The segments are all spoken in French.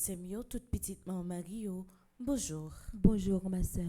c'est mieux, toute petite maman Mario. Bonjour. Bonjour ma sœur.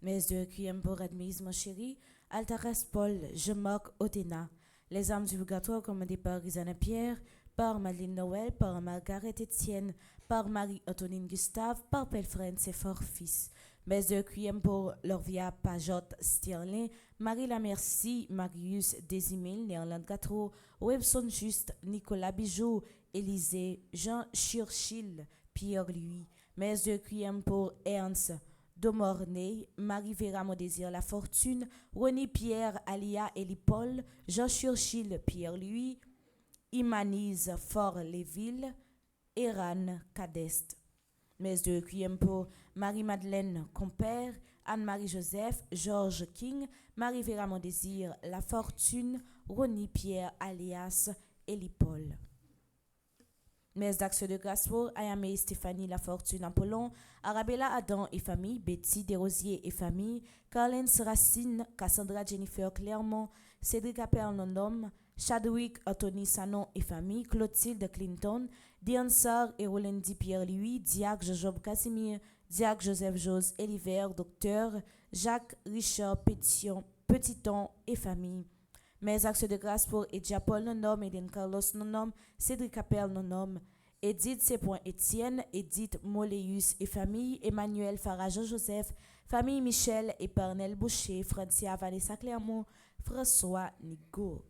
Mes deux cuillères pour admise, mon chéri. Altaras Paul, je moque Otena. Les âmes du purgatoire commandées par Isana Pierre, par Madeleine Noël, par Margaret Etienne, par Marie-Antonine Gustave, par Pelfren, ses forts fils. Mes deux cuillères pour Lorvia Pajot Stirling, Marie Lamercie, Marius Désimil, Néerland Gatro, Webson Juste, Nicolas Bijou, Élisée, Jean Churchill, Pierre Louis. Mes deux cuillères pour Ernst Domornay, Marie-Vera Modésir La Fortune, René Pierre Alia Paul, Jean Churchill Pierre Louis, Imanise Fort Léville, Eran Cadeste. Mes deux cuillères pour Marie-Madeleine Compère, Anne-Marie Joseph, Georges King, Marie-Vera Mondésir La Fortune, Ronnie Pierre alias Paul. Mes actions de grâce pour Ayame Stéphanie La Fortune Apollon, Arabella Adam et famille, Betty Desrosiers et famille, Carlens Racine, Cassandra Jennifer Clermont, Cédric Appel Nondom, Chadwick Anthony Sanon et famille, Clotilde Clinton, Diane Sarr et Rolendi Pierre-Louis, Diac Jojob Casimir, Diac Joseph Jose Eliver, Docteur, Jacques Richard Petiton et famille. Mes actions de grâce pour Edja Paul Nonom, Eden Carlos Nonom, Cédric Appel Nonom, Edith C. Etienne, Edith Moléus et famille, Emmanuel Farage Joseph, famille Michel et Pernel Boucher, Francia Vanessa Clermont, François Nigourg.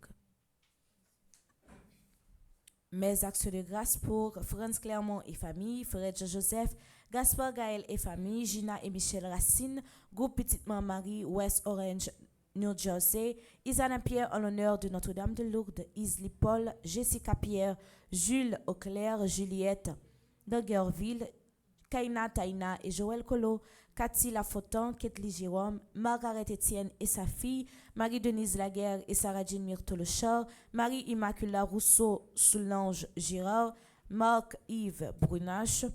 Mes actions de grâce pour France Clermont et famille, Fred Joseph, Gaspard Gaël et famille, Gina et Michel Racine, Groupe Petite Marie, West Orange, New Jersey, Isana Pierre en l'honneur de Notre-Dame de Lourdes, Isli Paul, Jessica Pierre, Jules Auclair, Juliette Daguerville, Kaina Taina et Joël Colo, Cathy Lafotan, Ketli Jérôme, Margaret Etienne et sa fille, Marie-Denise Laguerre et Sarah Jean Myrtolochard, Marie-Immacula Rousseau Soulange Girard, Marc-Yves Brunache,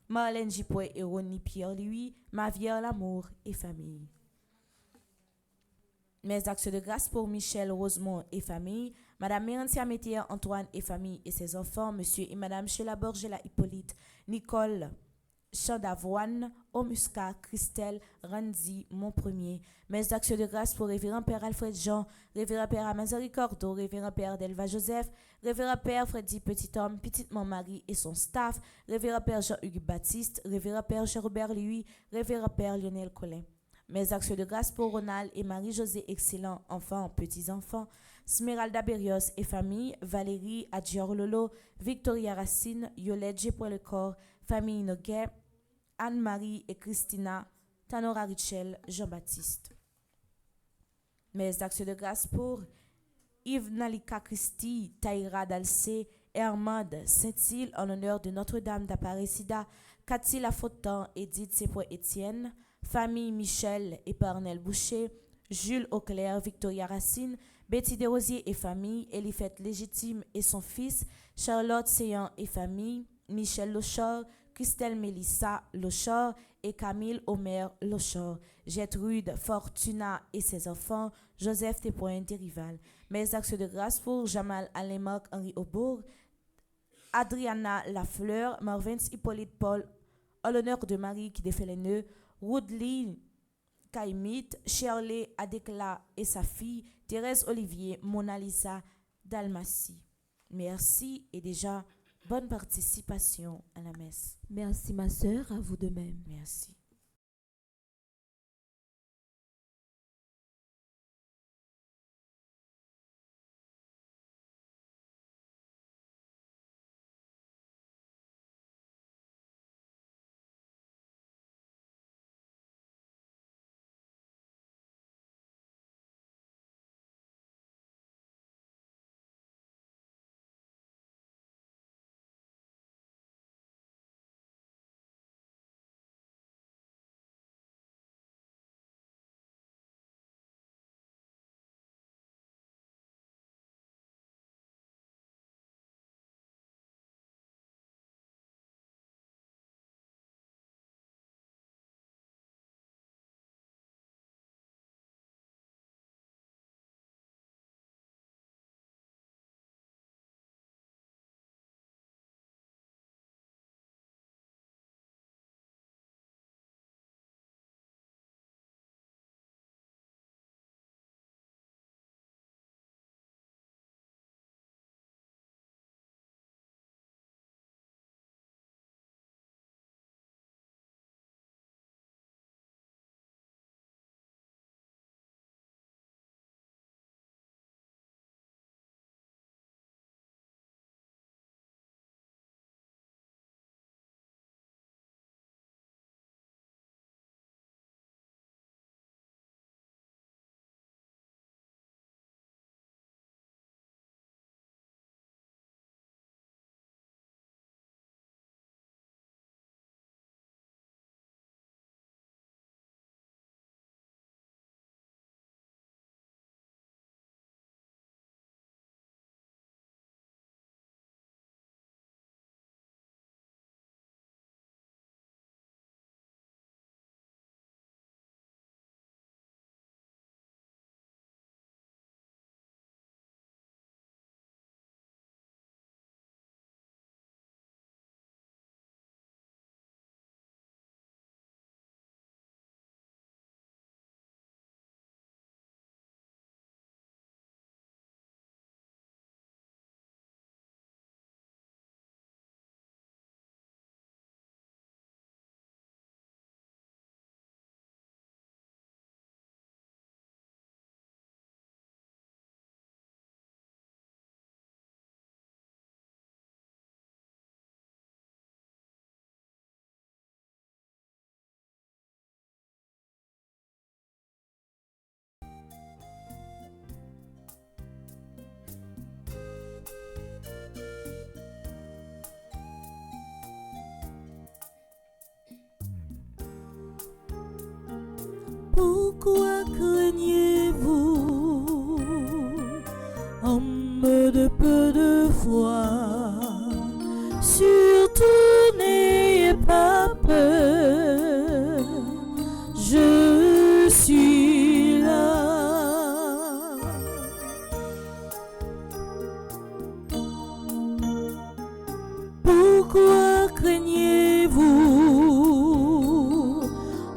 Marlène Gipoy et Ronnie Pierre-Louis, Mavière Lamour et famille. Mes actions de grâce pour Michel Rosemont et famille, Madame Mérantia Métier Antoine et famille et ses enfants, Monsieur et Madame Sheila Borgela Hippolyte, Nicole Chandavoine, Omusca, Christelle, Randy, mon premier. Mes actions de grâce pour Révérend Père Alfred Jean, Révérend Père Amazari Cordo, Révérend Père Delva Joseph, Révérend Père Freddy Petit Homme, Petite Marie et son staff, Révérend Père Jean-Hugues Baptiste, Révérend Père Jean-Robert Louis, Révérend Père Lionel Collin. Mes actions de grâce pour Ronald et Marie-Josée Excellent, enfants, petits-enfants, Smeralda Berrios et famille, Valérie Adjiorlolo, Victoria Racine, Yolette G. Le corps, famille Noguet, Anne-Marie et Christina, Tanora Richel, Jean-Baptiste. Mes actions de grâce pour Yves Nalika Christi, Taïra Dalcé, Hermande Saint-Île en l'honneur de Notre-Dame d'Aparecida, Cathy Lafotan, Edith Sepoy Étienne, famille Michel et Parnel Boucher, Jules Auclair, Victoria Racine, Betty Desrosiers et famille, Elifette Légitime et son fils, Charlotte Séan et famille, Michel Lochor, Christelle Mélissa Lochor et Camille Omer Lochor, Gertrude Fortuna et ses enfants, Joseph Tépoin Dérival. Mes actions de grâce pour Jamal Alemarc Henri Aubourg, Adriana Lafleur, Marvins Hippolyte Paul, en l'honneur de Marie qui défait les nœuds, Woodley Kaimit, Shirley Adekla et sa fille, Thérèse Olivier, Mona Lisa Dalmatie. Merci et déjà, bonne participation à la messe. Merci ma sœur, à vous de même. Merci. craignez-vous, homme de peu de foi? Surtout n'ayez pas peur, je suis là. Pourquoi craignez-vous,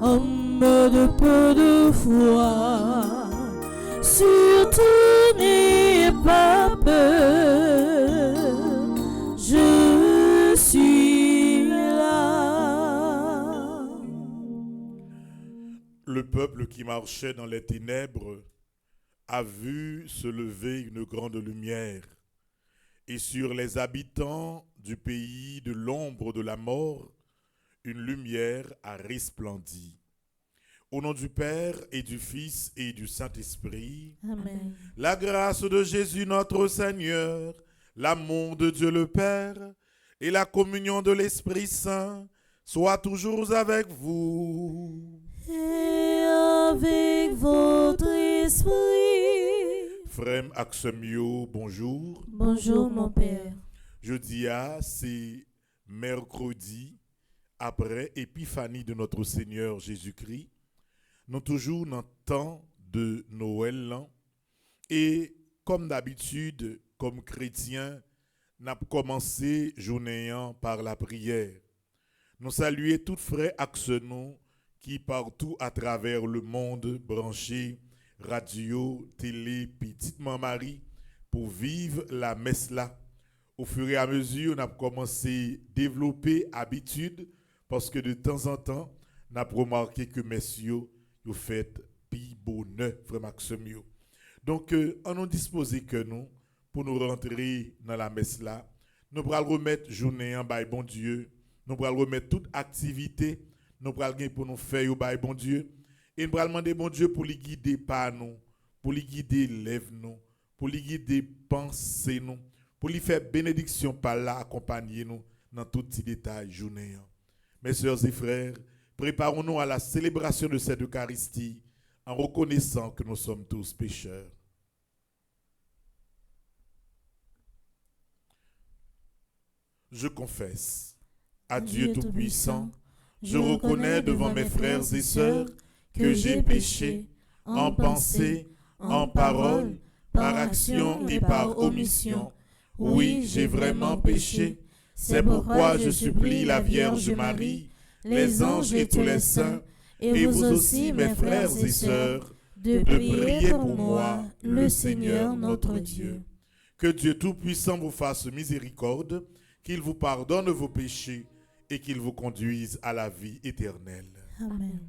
homme de peu de foi? Surtout n'ayez pas peur, je suis là. Le peuple qui marchait dans les ténèbres a vu se lever une grande lumière, et sur les habitants du pays de l'ombre de la mort, une lumière a resplendi. Au nom du Père et du Fils et du Saint-Esprit, Amen. la grâce de Jésus notre Seigneur, l'amour de Dieu le Père et la communion de l'Esprit Saint soient toujours avec vous. Et avec votre esprit. Frère Axemio, bonjour. Bonjour mon Père. Jeudi, c'est mercredi après Épiphanie de notre Seigneur Jésus-Christ. Nous toujours dans le temps de Noël. Et comme d'habitude, comme chrétiens, nous avons commencé journée par la prière. Nous saluons tous frères Axenou qui partout à travers le monde branchés radio, télé, petite Marie pour vivre la messe là. Au fur et à mesure, on a commencé à développer habitude parce que de temps en temps, on a remarqué que messieurs, vous faites pi bonheur, frère Maximio. Donc, on nous disposé que nous, pour nous rentrer dans la messe là, nous allons remettre journée en bail bon Dieu, nous allons remettre toute activité, nous allons pour nous faire au bail bon Dieu, et nous allons demander bon Dieu pour lui guider par nous, pour lui guider lève nous, pour lui guider penser nous, pour lui faire bénédiction par là, accompagner nous dans tout petit détail journée. Mes sœurs et frères, préparons-nous à la célébration de cette Eucharistie en reconnaissant que nous sommes tous pécheurs. Je confesse à Dieu Tout-Puissant, je reconnais devant mes frères et sœurs que j'ai péché en pensée, en parole, par action et par omission. Oui, j'ai vraiment péché. C'est pourquoi je supplie la Vierge Marie, les anges et tous les saints, et vous aussi, mes frères et sœurs, de prier pour moi, le Seigneur notre Dieu. Que Dieu Tout-Puissant vous fasse miséricorde, qu'il vous pardonne vos péchés et qu'il vous conduise à la vie éternelle. Amen.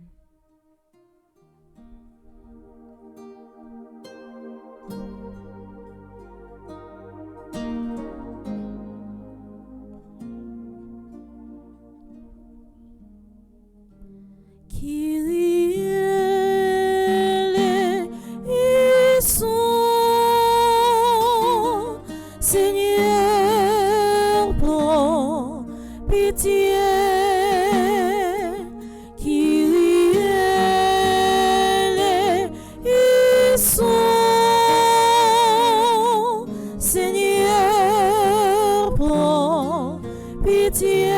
Kyrie eleison, Seigneur, prends pitié. Kyrie eleison, Seigneur, prends pitié.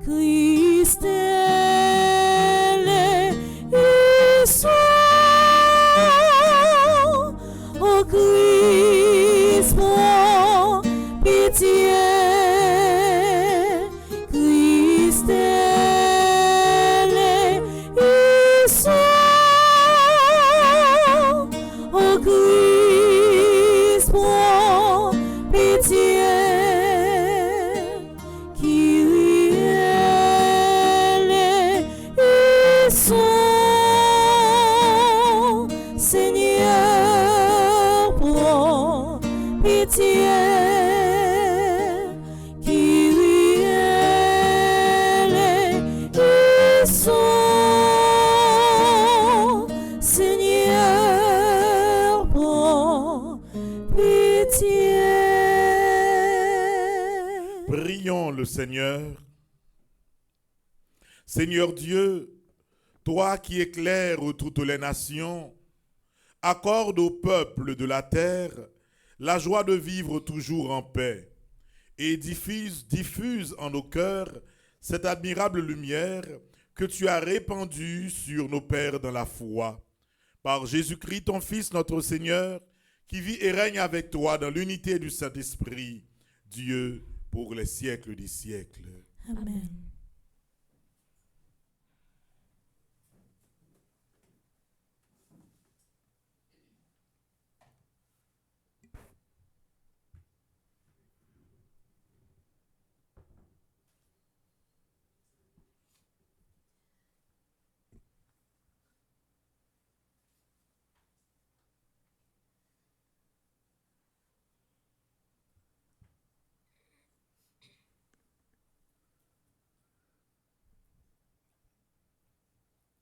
Christ eleison, ô Christ, prends pitié. Christ eleison, ô Christ, prends pitié. Kyrie eleison, Seigneur, prends pitié. Kyrie eleison, Seigneur, prends pitié. Prions le Seigneur. Seigneur Dieu, Toi qui éclaires toutes les nations, accorde au peuple de la terre la joie de vivre toujours en paix et diffuse en nos cœurs cette admirable lumière que tu as répandue sur nos pères dans la foi. Par Jésus-Christ, ton Fils, notre Seigneur, qui vit et règne avec toi dans l'unité du Saint-Esprit, Dieu, pour les siècles des siècles. Amen.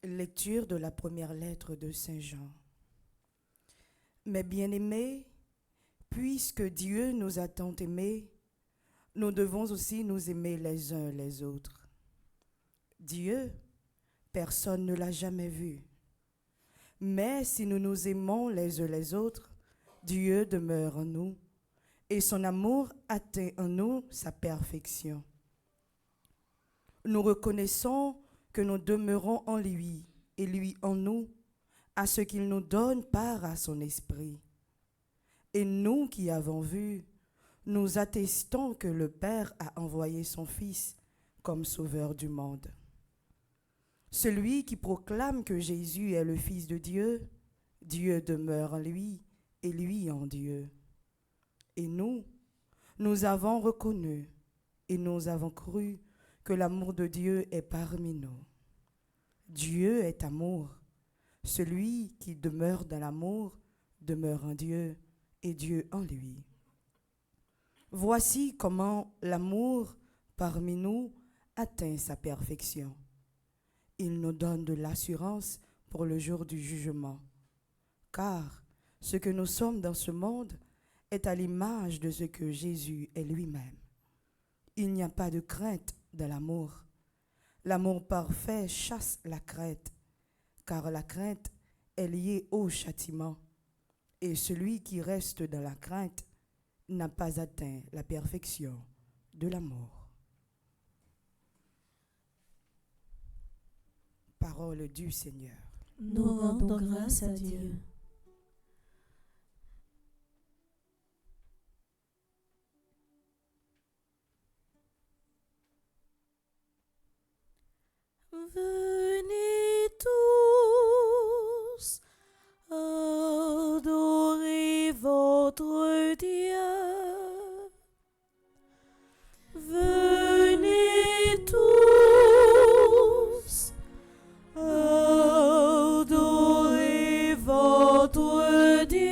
Lecture de la première lettre de Saint Jean. Mes bien-aimés, puisque Dieu nous a tant aimés, nous devons aussi nous aimer les uns les autres. Dieu, personne ne l'a jamais vu. Mais si nous nous aimons les uns les autres, Dieu demeure en nous et son amour atteint en nous sa perfection. Nous reconnaissons que nous demeurons en lui et lui en nous, à ce qu'il nous donne part à son esprit. Et nous qui avons vu, nous attestons que le Père a envoyé son Fils comme sauveur du monde. Celui qui proclame que Jésus est le Fils de Dieu, Dieu demeure en lui et lui en Dieu. Et nous avons reconnu et nous avons cru que l'amour de Dieu est parmi nous. Dieu est amour. Celui qui demeure dans l'amour demeure en Dieu et Dieu en lui. Voici comment l'amour parmi nous atteint sa perfection. Il nous donne de l'assurance pour le jour du jugement. Car ce que nous sommes dans ce monde est à l'image de ce que Jésus est lui-même. Il n'y a pas de crainte de l'amour. L'amour parfait chasse la crainte, car la crainte est liée au châtiment. Et celui qui reste dans la crainte n'a pas atteint la perfection de l'amour. Parole du Seigneur. Nous rendons grâce à Dieu. Venez tous adorer votre Dieu. Venez tous adorer votre Dieu.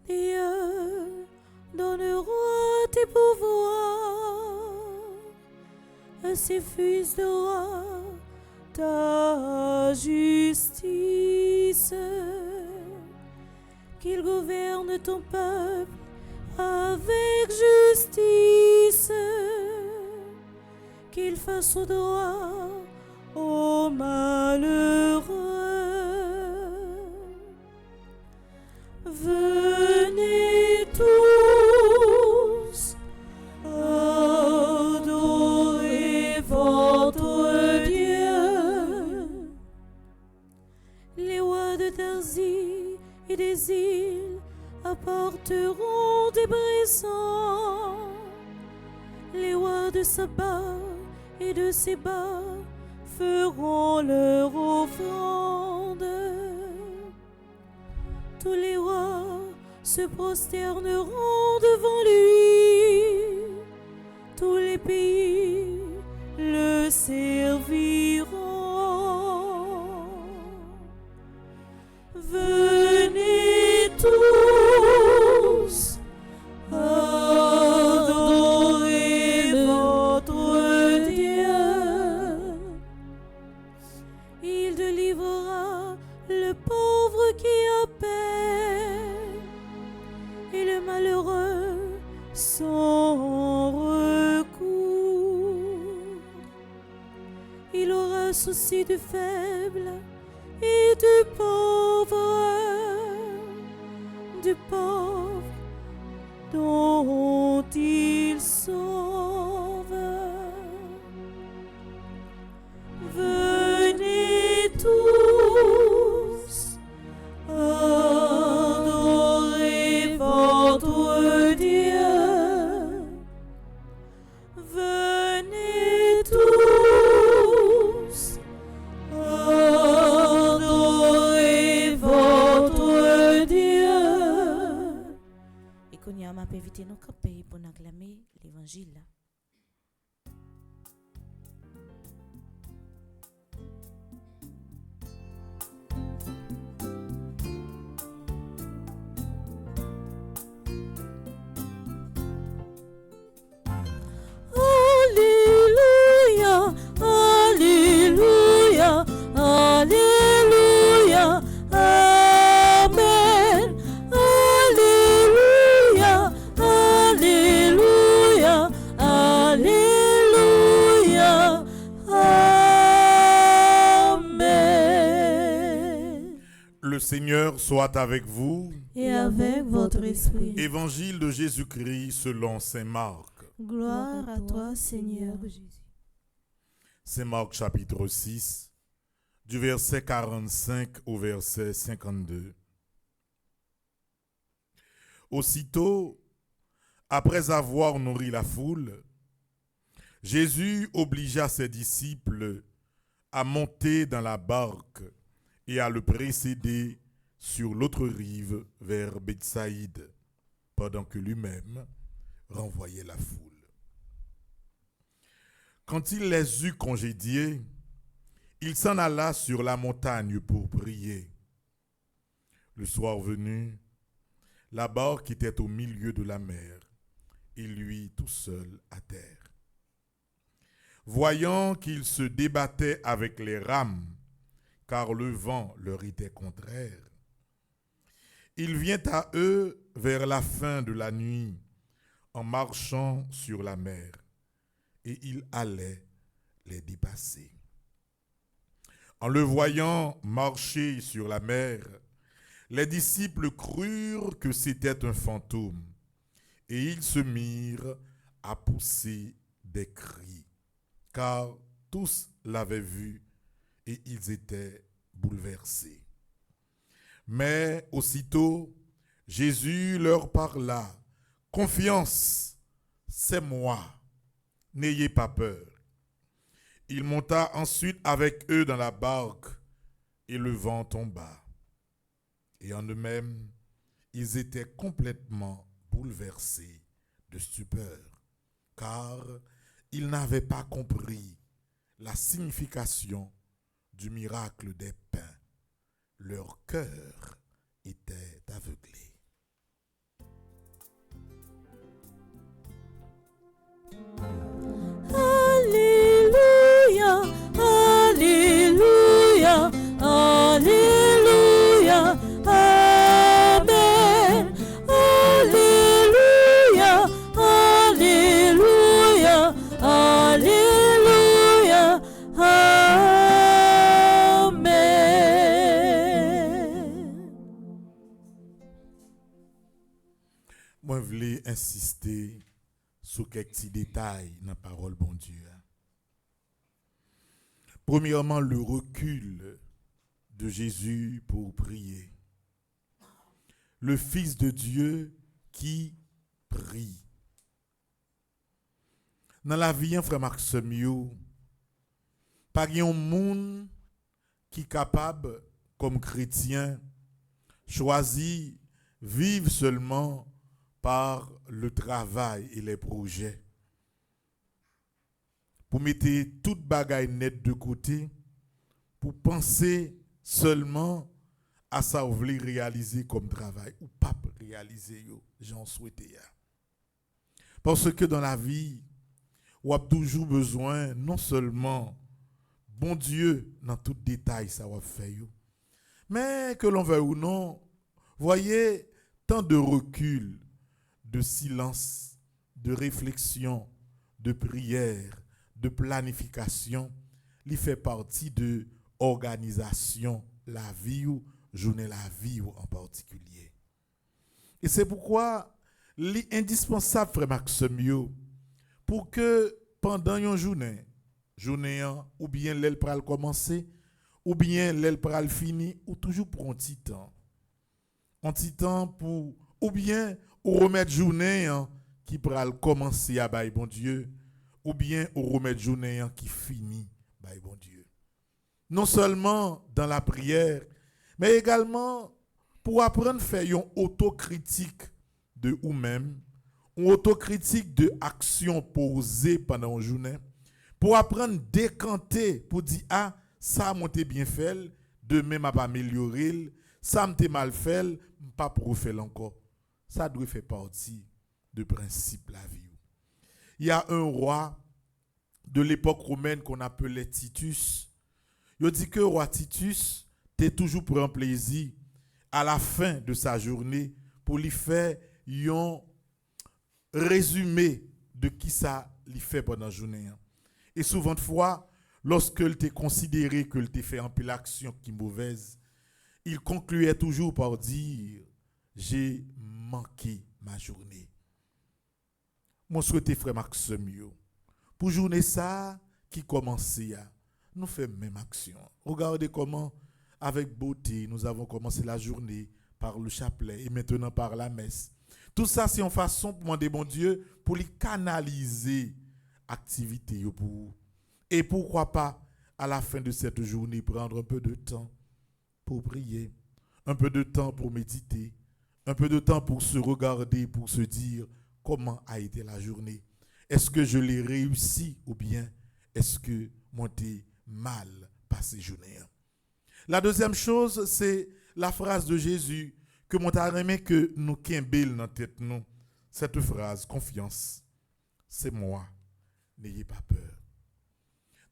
Dieu donnera tes pouvoirs à ses fils de roi, ta justice, qu'il gouverne ton peuple avec justice, qu'il fasse au droit aux malheureux. Venez tous adorer votre Dieu. Les rois de Tarsis et des îles apporteront des présents. Les rois de Saba et de Séba feront leur offrande. Tous les rois se prosterneront devant lui. Tous les pays le serviront. Venez tous adorer votre Dieu. Il délivrera le pauvre qui a peine et le malheureux sans recours. Il aura le souci du faible et du pauvre dont il sauve. Venez tous, adorez votre Dieu. Venez tous, adorez votre Dieu. Et qu'on y a m'a invité nous camper pour nous acclamer l'évangile. Alléluia, Alléluia, Alléluia, Amen. Alléluia, Alléluia, Alléluia, Amen. Le Seigneur soit avec vous. Et avec votre esprit. Évangile de Jésus-Christ selon saint Marc. Gloire à toi, Seigneur. Saint Marc chapitre 6, du verset 45 au verset 52. Aussitôt, après avoir nourri la foule, Jésus obligea ses disciples à monter dans la barque et à le précéder sur l'autre rive vers Bethsaïde, pendant que lui-même renvoyait la foule. Quand il les eut congédiés, il s'en alla sur la montagne pour prier. Le soir venu, la barque était au milieu de la mer, et lui tout seul à terre. Voyant qu'il se débattait avec les rames, car le vent leur était contraire, il vient à eux vers la fin de la nuit, en marchant sur la mer, et il allait les dépasser. En le voyant marcher sur la mer, les disciples crurent que c'était un fantôme, et ils se mirent à pousser des cris, car tous l'avaient vu et ils étaient bouleversés. Mais aussitôt, Jésus leur parla. « Confiance, c'est moi, n'ayez pas peur. » Il monta ensuite avec eux dans la barque et le vent tomba. Et en eux-mêmes, ils étaient complètement bouleversés de stupeur, car ils n'avaient pas compris la signification du miracle des pains. Leur cœur était aveuglé. Alléluia, Alléluia, Alléluia, Amen. Alléluia, Alléluia, Alléluia, Amen. Moi, je voulais insister sur quelques petits détails dans la parole bon Dieu. Premièrement, le recul de Jésus pour prier. Le Fils de Dieu qui prie. Dans la vie, frère Marc Semio, pas un monde qui est capable, comme chrétien, choisir vivre seulement par le travail et les projets. Pour mettre toute bagaille nette de côté, pour penser seulement à ça que vous voulez réaliser comme travail, ou pas réaliser, j'en souhaitais. Parce que dans la vie, on a toujours besoin, non seulement, bon Dieu, dans tout détail, ça va faire, mais que l'on veuille ou non, voyez, tant de recul, de silence, de réflexion, de prière, de planification, il fait partie de organisation la vie ou journée la vie ou en particulier. Et c'est pourquoi il est indispensable, frère Maxime, yo, pour que pendant une journée ou bien l'aile pral commencer, ou bien l'aile pral fini, ou toujours pour un petit temps. Un petit temps pour, ou bien ou remettre journée qui pral commencer à bail bon Dieu, ou bien ou remettre journée qui finit bail bon Dieu. Non seulement dans la prière, mais également pour apprendre à faire une autocritique de vous-même, une autocritique de actions posées pendant une journée, pour apprendre à décanter, pour dire, ah, ça m'a bien fait, demain m'a pas amélioré, ça m'a mal fait, pas pour faire encore. Ça doit faire partie du principe de la vie. Il y a un roi de l'époque romaine qu'on appelait Titus. Il dit que le roi Titus était toujours prend plaisir à la fin de sa journée pour lui faire un résumé de qui ça lui fait pendant la journée. Et souvent de fois, lorsque il était considéré que il était fait un peu l'action qui est mauvaise, il concluait toujours par dire j'ai manqué ma journée. Moi souhaite frère Maxime pour journée ça qui commençait nous faisons même action. Regardez comment avec beauté nous avons commencé la journée par le chapelet et maintenant par la messe. Tout ça c'est une façon pour demander bon Dieu pour les canaliser activité pour vous. Et pourquoi pas à la fin de cette journée prendre un peu de temps pour prier, un peu de temps pour méditer, un peu de temps pour se regarder, pour se dire comment a été la journée. Est-ce que je l'ai réussi ou bien est-ce que moi j'ai mal passé journée? La deuxième chose, c'est la phrase de Jésus que mon aimé que nous kimbel dans tête nous. Cette phrase, confiance, c'est moi, n'ayez pas peur.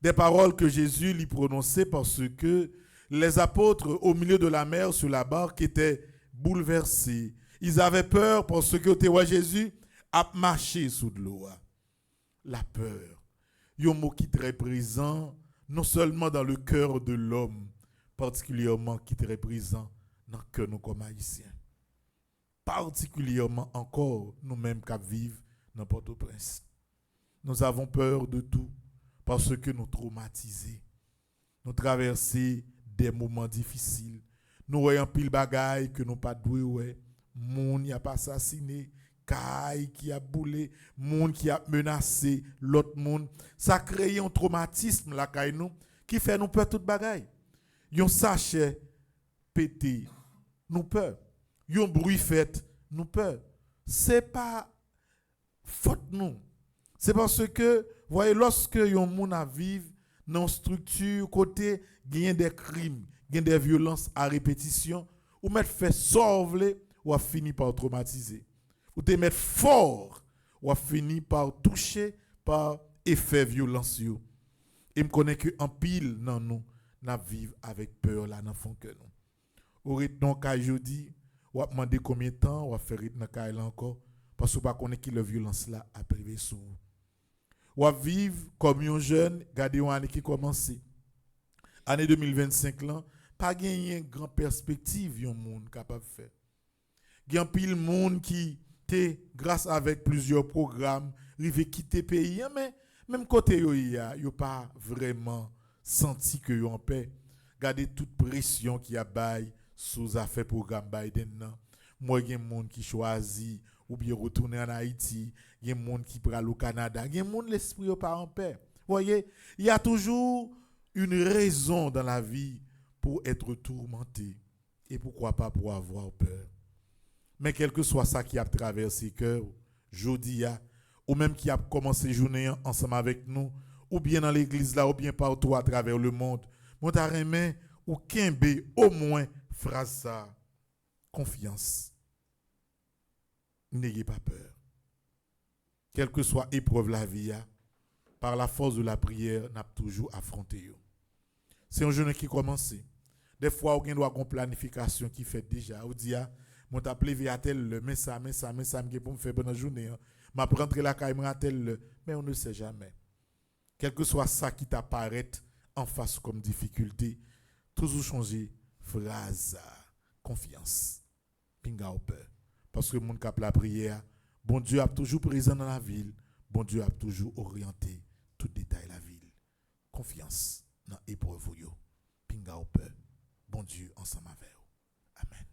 Des paroles que Jésus lui prononçait parce que les apôtres au milieu de la mer sur la barque étaient bouleversés. Ils avaient peur parce que Jésus a marché sous de l'eau. La peur, un mot qui est très présent non seulement dans le cœur de l'homme, particulièrement qui est très présent dans le cœur de nous comme haïtiens. Particulièrement encore nous-mêmes qui vivons dans Port-au-Prince. Nous avons peur de tout parce que nous traumatisés. Nous traversons des moments difficiles. Nous voyons pile bagaille que nous pas doué ouais. Moun y a pas assassiné, caille qui a boulé, moun qui a menacé l'autre monde. Ça crée un traumatisme la caille nous qui fait nous peur toute bagaille. Yon sachet pété, nous peur. Yon bruit fait, nous peur. C'est pas faute nous. C'est parce que voyez lorsque yon moun a vivre dans structure côté gagne des crimes, gagne des violences à répétition ou mettre fait sauver ou a fini par traumatiser. Ou te mettre fort ou a fini par toucher par effet violence yo. Et me connaît que en pile dans nous n'a vivre avec peur là dans fond que nous. Ou donc ka jodi ou a demander combien de temps ou a faire dans ka là encore parce que pas connaît qui la violence là a privé sur vous. Ou à vivre comme un jeune, gardez une année qui commence. Année 2025 là, pas gagner une grande perspective yon monde capable faire. Gen pile monde qui te grâce avec plusieurs programmes, rive quitter pays mais même côté yo pas vraiment senti que yo en paix. Gardez toute pression qui a bail sous affaire programme Biden nan. Moi gen monde qui choisit ou bien retourner en Haïti, il y a des gens qui prennent au Canada, il y a des gens qui l'esprit pas en paix. Vous voyez, il y a toujours une raison dans la vie pour être tourmenté et pourquoi pas pour avoir peur. Mais quel que soit ça qui a traversé le cœur, jeudi, ou même qui a commencé la journée ensemble avec nous, ou bien dans l'église là, ou bien partout à travers le monde, mon taremé ou kembe au moins phrase ça, confiance. N'ayez pas peur. Quelle que soit épreuve la vie, par la force de la prière, n'a toujours affronté. C'est un jeune qui commence. Des fois, on doit une planification qui fait déjà. On dit, mon t'appelé via tel, mais ça, pour me faire bonne journée. Ma prendre la caille, tel, mais on ne sait jamais. Quel que soit ça qui t'apparaît en face comme difficulté, toujours changer phrase, confiance, pinga ou peur. Parce que mon cap la prière, bon Dieu a toujours présent dans la ville, bon Dieu a toujours orienté tout détail de la ville. Confiance dans l'épreuve, pinga ou peur, bon Dieu ensemble avec vous. Amen.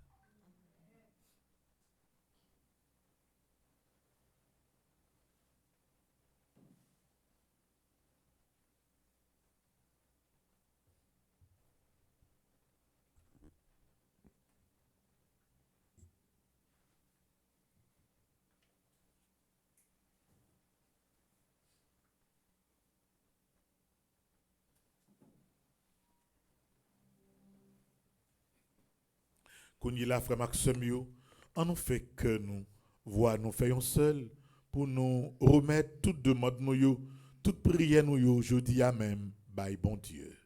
Qu'on y la frère Maxime yo, on nous fait que nous voix nous faisons seul pour nous remettre toute demande nous yo, toute prière nous yo, jeudi à même, by bon Dieu.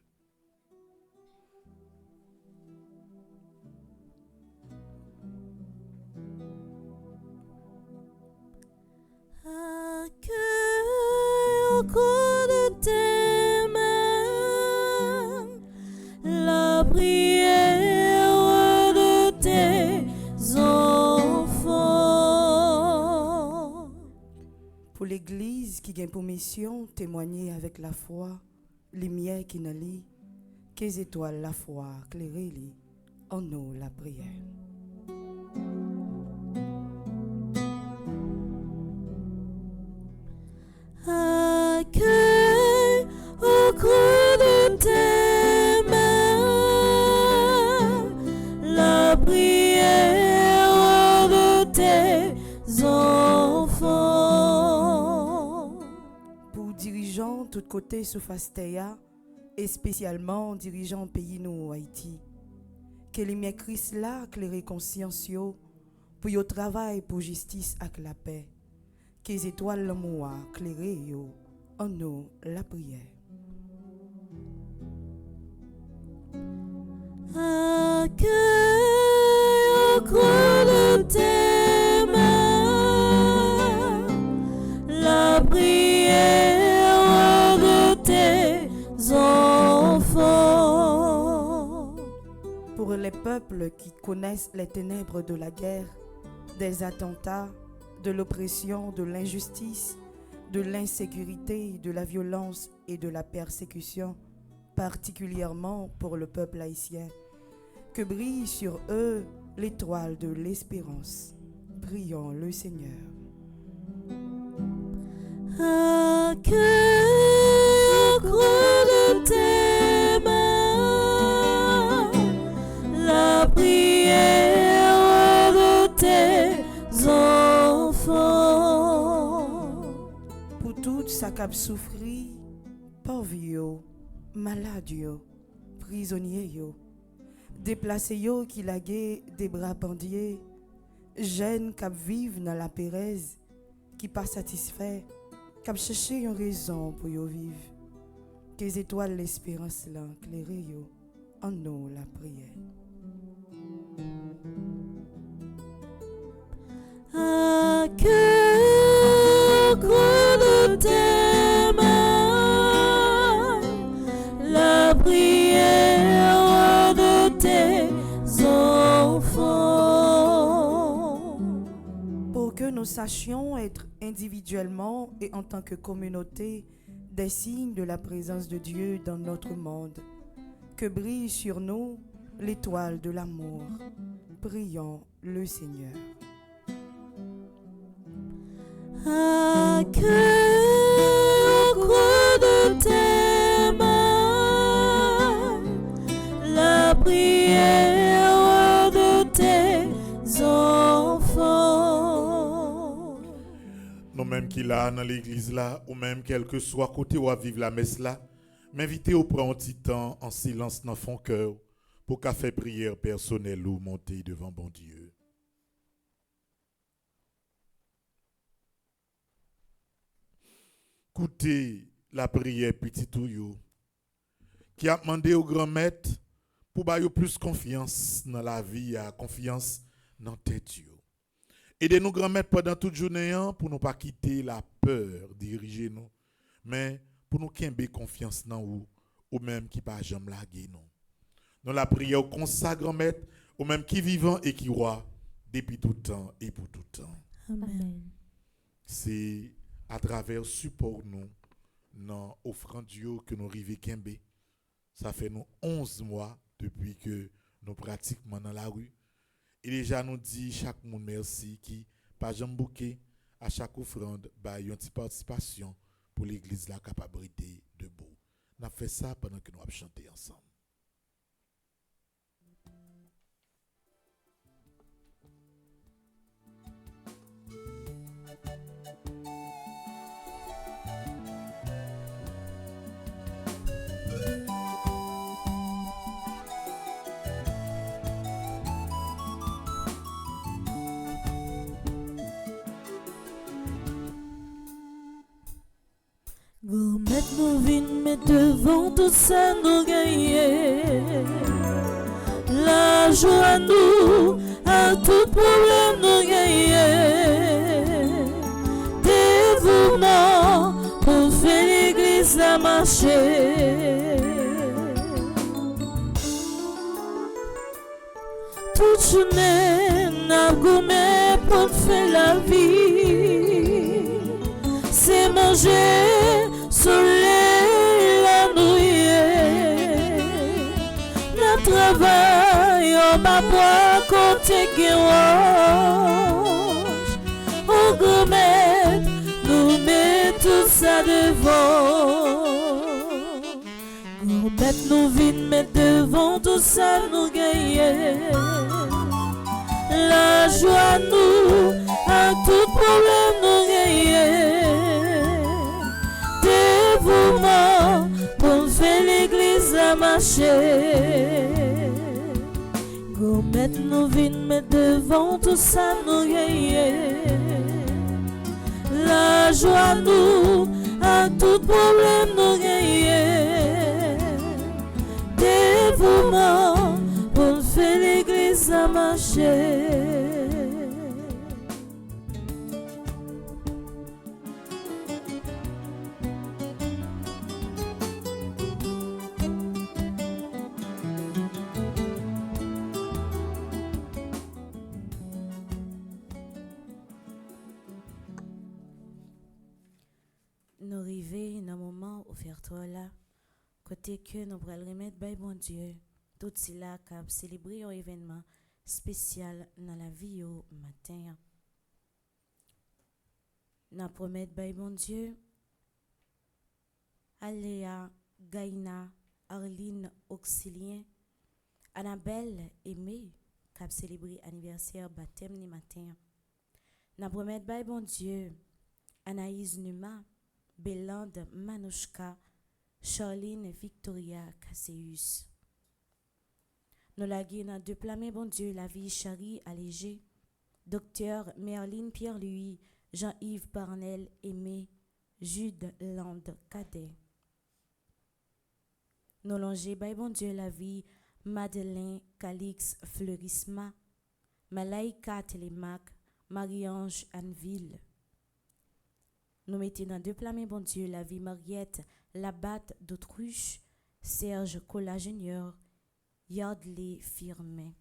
Accueille au creux de tes mains la prière de tes enfants. Pour l'Église qui gagne pour mission témoigner avec la foi, lumière qui n'a lit, qu'les étoiles la foi éclairée lit, en nous la prière. Accueille au creux de tes mains la prière de tes enfants. Pour dirigeants tout côté sous Fastéa, et spécialement dirigeants pays nous Haïti, que lumière Christ là éclairer conscience yo, pour yo travail pour justice avec la paix. Que les étoiles l'amour éclairer yo, en nous la prière. Accueille au creux de tes mains la prière de tes enfants. Pour les peuples qui connaissent les ténèbres de la guerre, des attentats, de l'oppression, de l'injustice, de l'insécurité, de la violence et de la persécution, particulièrement pour le peuple haïtien. Que brille sur eux l'étoile de l'espérance. Prions le Seigneur. Accueille au creux de tes mains la prière de tes enfants. Pour toutes sa cap souffri, pauvre yo, malade yo, prisonnier yo, déplacé yo qui lagué des bras pendiers, jeunes cap vivent dans la pérèse, qui pas satisfait, cap chercher une raison pour yo vivre. Que les étoiles l'espérance là éclairé yo, en nous la prière. Accueille au creux de tes mains la prière de tes enfants. Pour que nous sachions être individuellement et en tant que communauté des signes de la présence de Dieu dans notre monde. Que brille sur nous l'étoile de l'amour. Prions le Seigneur. Accueille au creux de tes mains la prière de tes enfants. Nous-mêmes qui là dans l'église là, ou même quel que soit côté où à vivre la messe là, m'inviter au prendre un petit temps en silence dans son cœur pour qu'à faire prière personnelle ou monter devant bon Dieu. Écoutez la prière petit touyo qui a demandé au grand maître pour bailler plus confiance dans la vie, confiance dans tête yo. Aidez-nous grand maître pendant toute journée pour ne pas quitter la peur diriger nous, mais pour nous qu'aimer confiance dans vous ou même qui pas jamais lagué nous. Nous la prière consacre maître, ou même qui vivant et qui roi depuis tout temps et pour tout temps. Amen. C'est à travers support nous dans offrande Dieu que nous arrivons Kembe. Ça fait nous 11 mois depuis que nous pratiquons dans la rue. Et déjà nous dit chaque monde merci qui pas jamais bouquet à chaque offrande bah une petite participation pour l'église la capacité de beau. On a fait ça pendant que nous avons chanté ensemble. Gourmet nous vînes, mais devant tout ça nous gagner. La joie nous, à tout problème nous gagner. Dévouement pour faire l'église la marcher. Toute journée, n'a gourmet pour faire la vie. C'est manger, soleil, la nuit. Le travail, on va boire côté guérange. Au gourmet, nous mettons tout ça devant. Gourmet nous vînes, mais devant tout ça nous gagnons. La joie nous, à tout problème nous gagnons. Dévouement pour faire l'église à marcher. Gourmet nous vînes, mais devant tout ça nous gagnons. La joie nous, à tout problème nous gagnons. Dévouement pour faire l'église à marcher. Nous arrivons dans un moment offertoire là, côté que nous pourrons remettre by bon Dieu, tout cela qui a célébré un événement spécial dans la vie au matin. Nous promettons by bon Dieu, Aléa, Gaïna, Arline, Auxilien, Annabelle, Aimé, qui a célébré anniversaire baptême ni matin. Nous promettons by bon Dieu, Anaïs Numa, Bélande Manouchka, Charline Victoria Casseus. Nous laguons dans deux plamés, bon Dieu, la vie Chari allégée, Docteur Merline Pierre-Louis, Jean-Yves Parnel Aimé, Jude Land Cadet. Nous longeons, bon Dieu, la vie Madeleine Calix Fleurisma, Malaïka Télémac, Marie-Ange Anneville. Nous mettons dans deux plamés, bon Dieu, la vie Mariette Labatte d'Autruche, Serge Collat Junior, Yardley Firmin.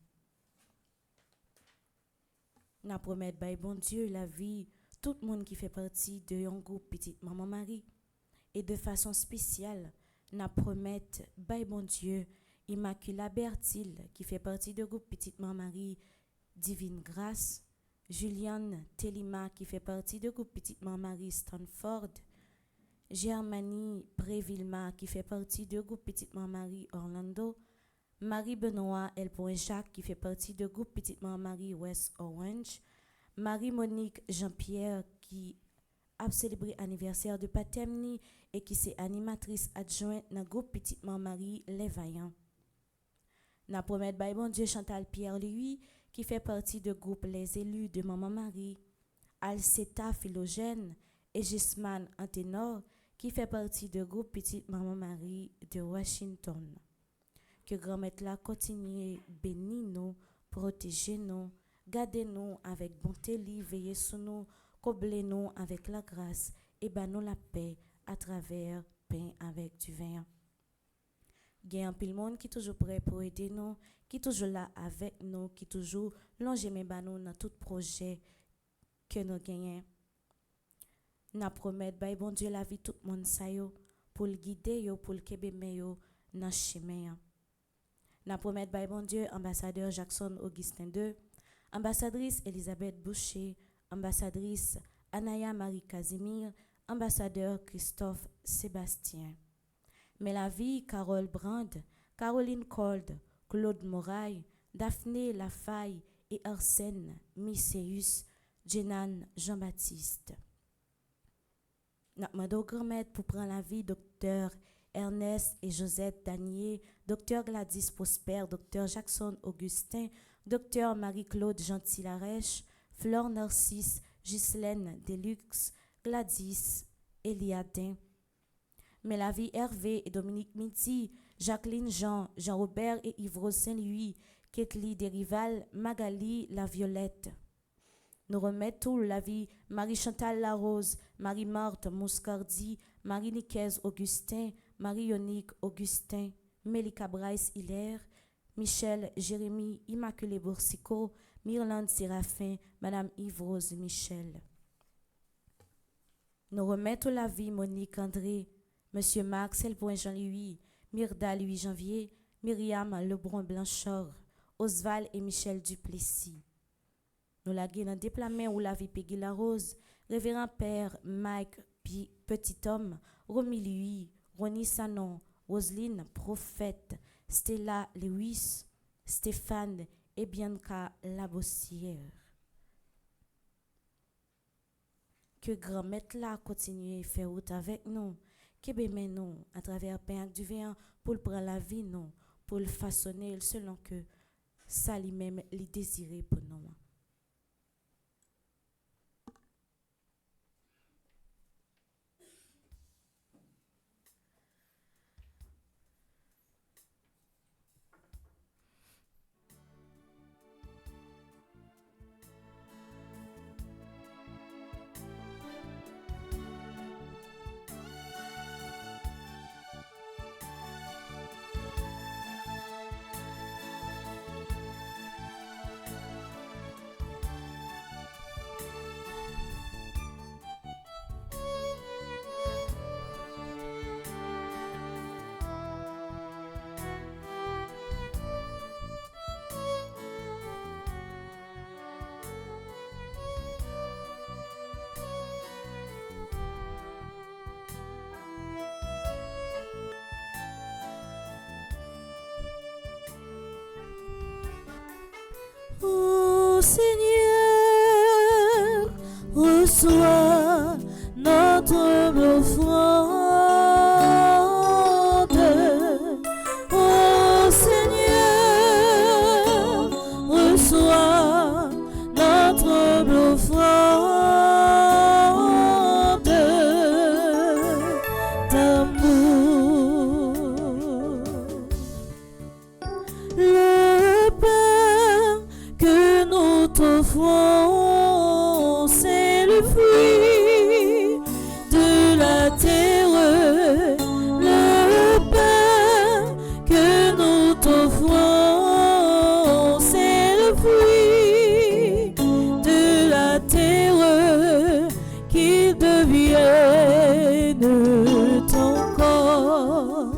Nous promettons, bon Dieu, la vie tout le monde qui fait partie de un groupe Petite Maman Marie. Et de façon spéciale, nous promettons, bon Dieu, Immacula Bertil qui fait partie du groupe Petite Maman Marie, Divine Grâce, Juliane Telima qui fait partie du groupe Petite Maman Marie Stanford, Germanie Prévilma qui fait partie du groupe Petite Maman Marie Orlando, Marie Benoît El Jacques qui fait partie du groupe Petite Maman Marie West Orange, Marie-Monique Jean-Pierre qui a célébré l'anniversaire de Patemni et qui est animatrice adjointe dans le groupe Petite Maman Marie Les Vaillants. Nous promettons, bon Dieu, Chantal Pierre-Louis qui fait partie du groupe Les Élus de Maman Marie, Alceta Philogène et Gisman Anténor qui fait partie du groupe Petite Maman Marie de Washington. Que grand-mère là continue bénir nous, protéger nous, garder nous avec bonté, veiller sur nous, combler nous avec la grâce et ban nous la paix à travers pain avec du vin. Il y a un pile monde qui est toujours prêt pour aider nous, qui est toujours là avec nous, qui est toujours longer mes nous dans tout projet que nous gagnons. Nous promettons, bah, bon Dieu, la vie tout le monde ça yo, pour le guider yo, pour le kébémer yo dans le chemin. Nous promettons, bah, bon Dieu, ambassadeur Jackson Augustin II, ambassadrice Elisabeth Boucher, ambassadrice Anaya Marie Casimir, ambassadeur Christophe Sébastien. Mais la vie, Carole Brand, Caroline Cold, Claude Moraille, Daphné Lafaille et Arsène Misséus, Jenan Jean-Baptiste. Nous demandons au grand-maître pour prendre la vie, docteur Ernest et Josette Danier, docteur Gladys Prosper, docteur Jackson Augustin, docteur Marie-Claude Gentil-Larèche, Flore Narcisse, Ghislaine Deluxe, Gladys Eliadin. Mais la vie Hervé et Dominique Miti, Jacqueline Jean, Jean-Robert et Yves Saint-Louis, Ketli Desrival, Magali La Violette. Nous remettons la vie Marie-Chantal Larose, Marie-Marthe Mouscardi, Marie-Nicaise Augustin, Marie-Yonique Augustin, Mélika Bryce Hilaire, Michel Jérémy Immaculée Boursico, Myrlande Séraphin, Madame Yves-Rose Michel. Nous remettons la vie Monique André, Monsieur Max Elpoint Jean-Louis, Myrda Louis Janvier, Myriam Lebrun Blanchard, Oswald et Michel Duplessis. Nous la guénon déplacement ou la vie Peggy La Rose, Révérend Père Mike Petit Homme, Romy Louis, Ronnie Sanon, Roselyne Prophète, Stella Lewis, Stéphane et Bianca Labossière. Que grand-maître là continue à faire route avec nous, que bémet nous à travers pain du véant pour prendre la vie nous, pour le façonner selon que ça lui-même les désirer pour nous. Ô Seigneur, reçois notre offrande. Ô Seigneur, reçois notre offrande d'amour. Le pain que nous t'offrons, c'est le fruit de la terre. Le pain que nous t'offrons, c'est le fruit de la terre, qu'il devienne ton corps.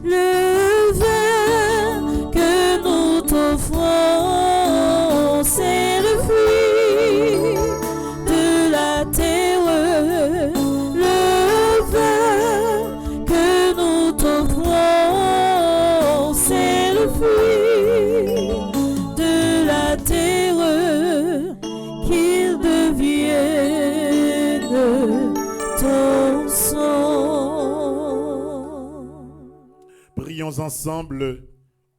Le vin que nous t'offrons, c'est le fruit de la terre. Le vin que nous t'offrons, c'est le fruit de la terre, qu'il devienne ton sang. Prions ensemble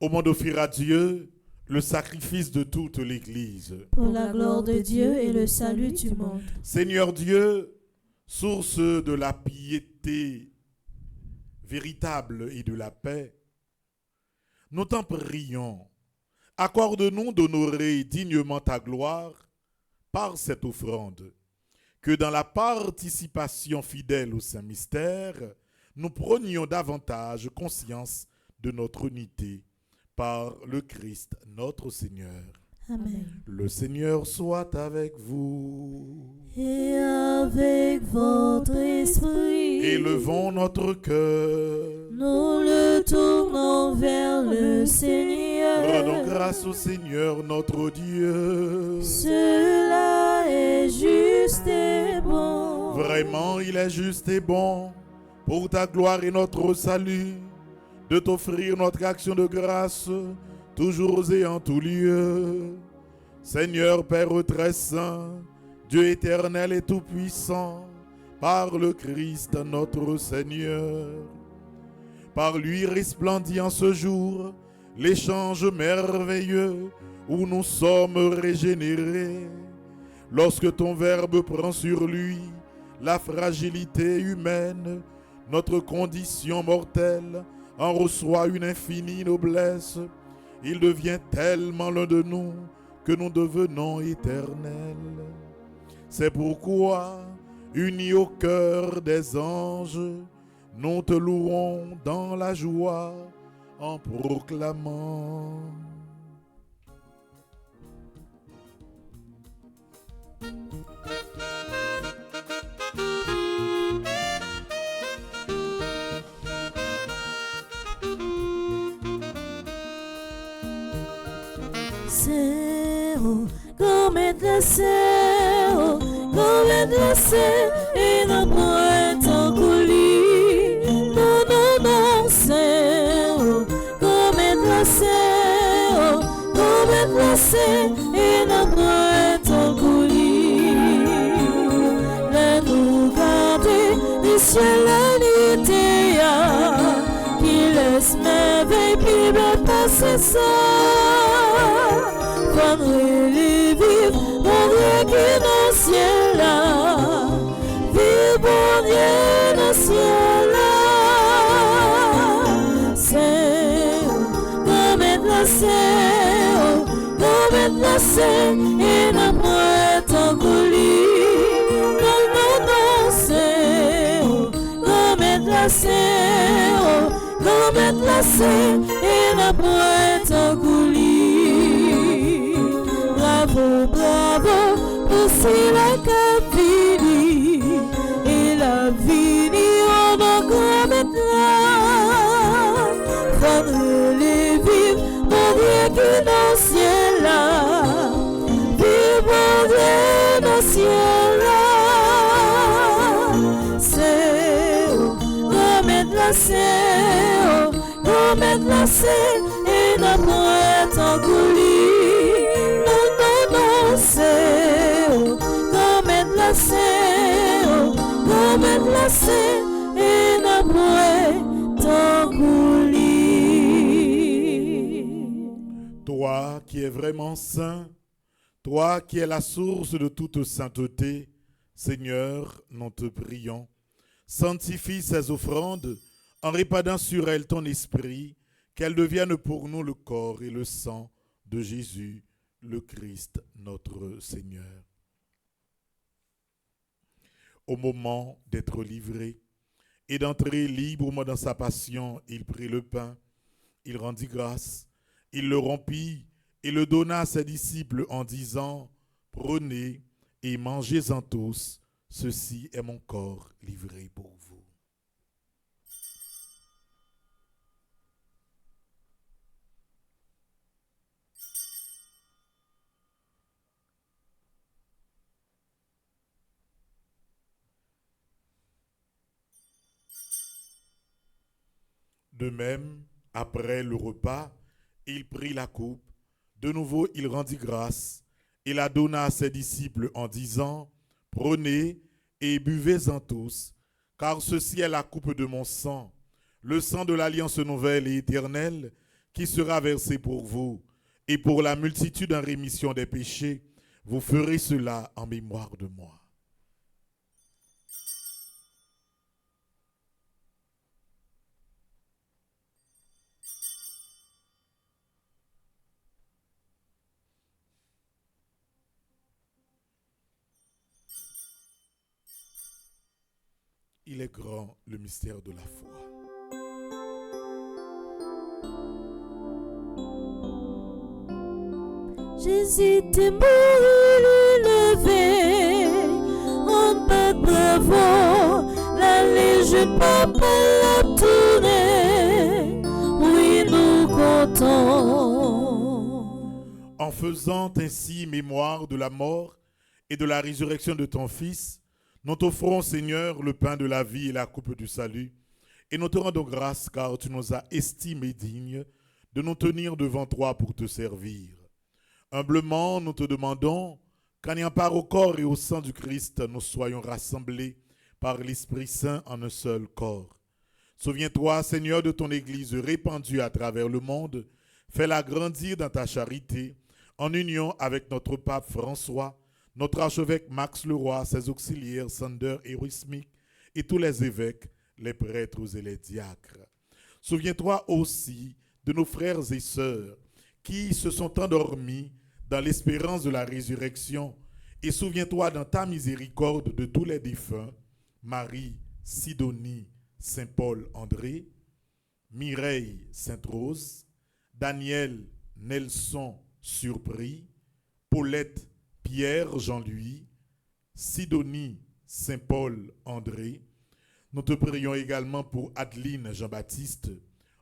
au moment d'offrir à Dieu le sacrifice de toute l'Église. Pour la gloire de Dieu et le salut du monde. Seigneur Dieu, source de la piété véritable et de la paix, nous t'en prions. Accorde-nous d'honorer dignement ta gloire par cette offrande, que dans la participation fidèle au Saint-Mystère, nous prenions davantage conscience de notre unité par le Christ notre Seigneur. Amen. Le Seigneur soit avec vous. Et avec votre esprit, Élevons notre cœur. nous le tournons vers le Seigneur. Rendons grâce au Seigneur notre Dieu. Cela est juste et bon. Vraiment, il est juste et bon, pour ta gloire et notre salut, de t'offrir notre action de grâce, toujours et en tout lieu. Seigneur Père très saint, Dieu éternel et tout-puissant, par le Christ notre Seigneur. Par lui resplendit en ce jour l'échange merveilleux où nous sommes régénérés. Lorsque ton Verbe prend sur lui la fragilité humaine, notre condition mortelle en reçoit une infinie noblesse. Il devient tellement l'un de nous que nous devenons éternels. C'est pourquoi, unis au cœur des anges, nous te louons dans la joie en proclamant. Céu, comme est le céu, comme est le céu, et non point en coulis. Non, non, non, céu, comme est le céu, comme est le céu, et non point en coulis. La nous garder les cieux, la nuit, qui laisse merveille, puis me passer ça. Les vivre, mon Dieu qui est dans le ciel là, vive mon Dieu dans le ciel là. C'est comme être la c'est, comme être la c'est, et la pointe en coulis. Non, non, non, c'est comme être la c'est, comme être la c'est, et la pointe en coulis. Bravo, bravo, pour si la capini et la vini on encore maintenant. Faudrait les vivre, mon Dieu qui est dans le ciel là. Vive mon Dieu dans le ciel là. C'est remettre la c'est, remettre la c'est, et la pointe en coulis. C'est comme être la c'est, comme être la c'est, et n'après tant coulis. Toi qui es vraiment saint, toi qui es la source de toute sainteté, Seigneur, nous te prions, sanctifie ces offrandes en répandant sur elles ton esprit, qu'elles deviennent pour nous le corps et le sang de Jésus, le Christ, notre Seigneur. Au moment d'être livré et d'entrer librement dans sa passion, il prit le pain, il rendit grâce, il le rompit et le donna à ses disciples en disant, « Prenez et mangez-en tous, ceci est mon corps livré pour vous. » De même, après le repas, il prit la coupe. De nouveau, il rendit grâce et la donna à ses disciples en disant, « Prenez et buvez-en tous, car ceci est la coupe de mon sang, le sang de l'alliance nouvelle et éternelle, qui sera versé pour vous, et pour la multitude en rémission des péchés, vous ferez cela en mémoire de moi. » Il est grand le mystère de la foi. Jésus t'est mouru levé, on bat bravo, la légion papa l'a tourné, oui nous comptons. En faisant ainsi mémoire de la mort et de la résurrection de ton Fils, nous t'offrons, Seigneur, le pain de la vie et la coupe du salut, et nous te rendons grâce car tu nous as estimés dignes de nous tenir devant toi pour te servir. Humblement, nous te demandons qu'en ayant part au corps et au sang du Christ, nous soyons rassemblés par l'Esprit Saint en un seul corps. Souviens-toi, Seigneur, de ton Église répandue à travers le monde. Fais-la grandir dans ta charité, en union avec notre pape François, notre archevêque Max Leroy, ses auxiliaires Sander et Ruismic, et tous les évêques, les prêtres et les diacres. Souviens-toi aussi de nos frères et sœurs qui se sont endormis dans l'espérance de la résurrection, et souviens-toi dans ta miséricorde de tous les défunts, Marie, Sidonie, Saint-Paul, André, Mireille, Sainte-Rose, Daniel, Nelson, Surpris, Paulette, Pierre, Jean-Louis, Sidonie, Saint-Paul, André. Nous te prions également pour Adeline, Jean-Baptiste,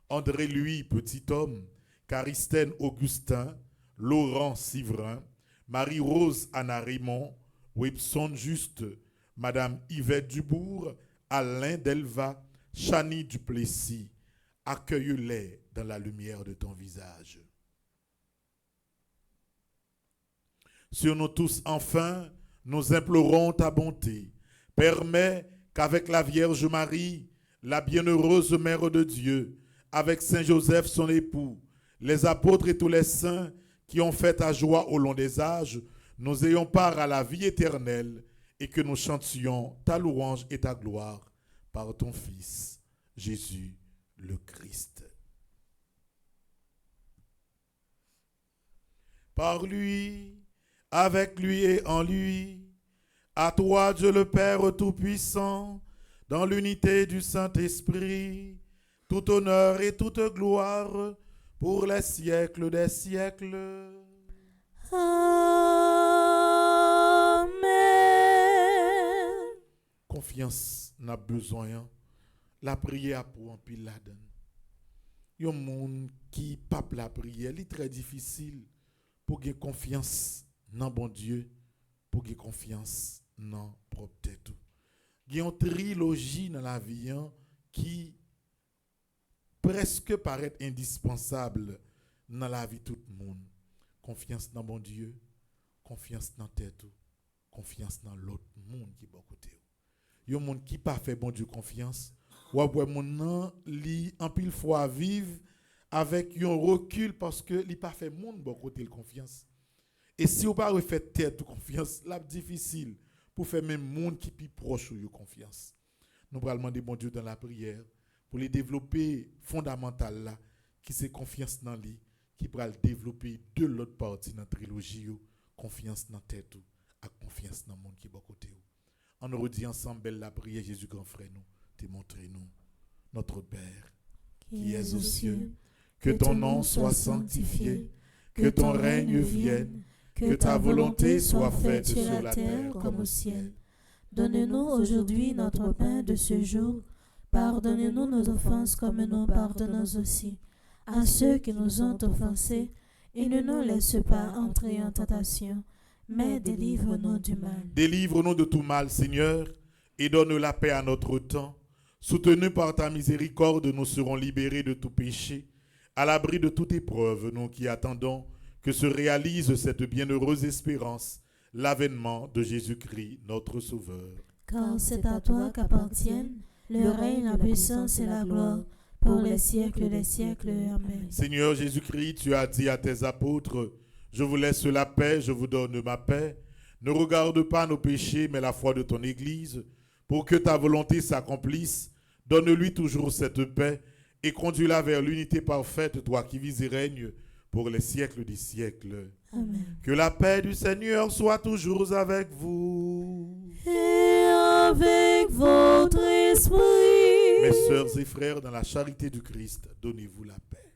André-Louis, Petit Homme, Caristène, Augustin, Laurent, Sivrin, Marie-Rose, Anna Raymond, Webson Juste, Madame Yvette Dubourg, Alain Delva, Chani Duplessis. Accueille-les dans la lumière de ton visage. Sur nous tous, enfin, nous implorons ta bonté. Permets qu'avec la Vierge Marie, la bienheureuse Mère de Dieu, avec Saint Joseph son époux, les apôtres et tous les saints qui ont fait ta joie au long des âges, nous ayons part à la vie éternelle et que nous chantions ta louange et ta gloire par ton Fils, Jésus le Christ. Par lui, avec lui et en lui, à toi Dieu le Père Tout-Puissant, dans l'unité du Saint-Esprit, tout honneur et toute gloire pour les siècles des siècles. Amen. Confiance n'a besoin. La prière pour un pile la donne. Il y a un monde qui pape la prière, c'est très difficile pour avoir confiance dans bon Dieu, pour avoir confiance dans propre tête. Il y a une trilogie dans la vie qui presque paraît indispensable dans la vie de tout le monde. Confiance dans bon Dieu, confiance dans tête, confiance dans l'autre monde qui est à côté. Il y a un monde qui pas fait bon Dieu confiance. Ou après mon nom li en pile fois vivre avec un recul parce que li pas fait monde bon côté confiance. Et si ou pas refait tête de confiance, là difficile pour faire même monde qui plus proche ou confiance. Nous allons demander bon Dieu dans la prière pour les développer fondamental là qui c'est confiance dans lui qui pourra le développer de l'autre partie dans la trilogie confiance dans tête à confiance dans le monde qui est à côté. On nous redit ensemble la prière Jésus grand frère nous. Montrez-nous, notre Père, qui es aux cieux, que ton nom soit sanctifié, que ton règne vienne, que ta volonté soit faite sur la terre comme au ciel. Donne-nous aujourd'hui notre pain de ce jour. Pardonne-nous nos offenses comme nous pardonnons aussi à ceux qui nous ont offensés, et ne nous laisse pas entrer en tentation, mais délivre-nous du mal. Délivre-nous de tout mal, Seigneur, et donne la paix à notre temps. Soutenus par ta miséricorde, nous serons libérés de tout péché, à l'abri de toute épreuve, nous qui attendons que se réalise cette bienheureuse espérance, l'avènement de Jésus-Christ, notre Sauveur. Car c'est à toi qu'appartiennent le règne, la puissance et la gloire, pour les siècles des siècles. Amen. Seigneur Jésus-Christ, tu as dit à tes apôtres, je vous laisse la paix, je vous donne ma paix. Ne regarde pas nos péchés, mais la foi de ton Église, pour que ta volonté s'accomplisse. Donne-lui toujours cette paix et conduis-la vers l'unité parfaite, toi qui vis et règnes pour les siècles des siècles. Amen. Que la paix du Seigneur soit toujours avec vous. Et avec votre esprit. Mes sœurs et frères, dans la charité du Christ, donnez-vous la paix.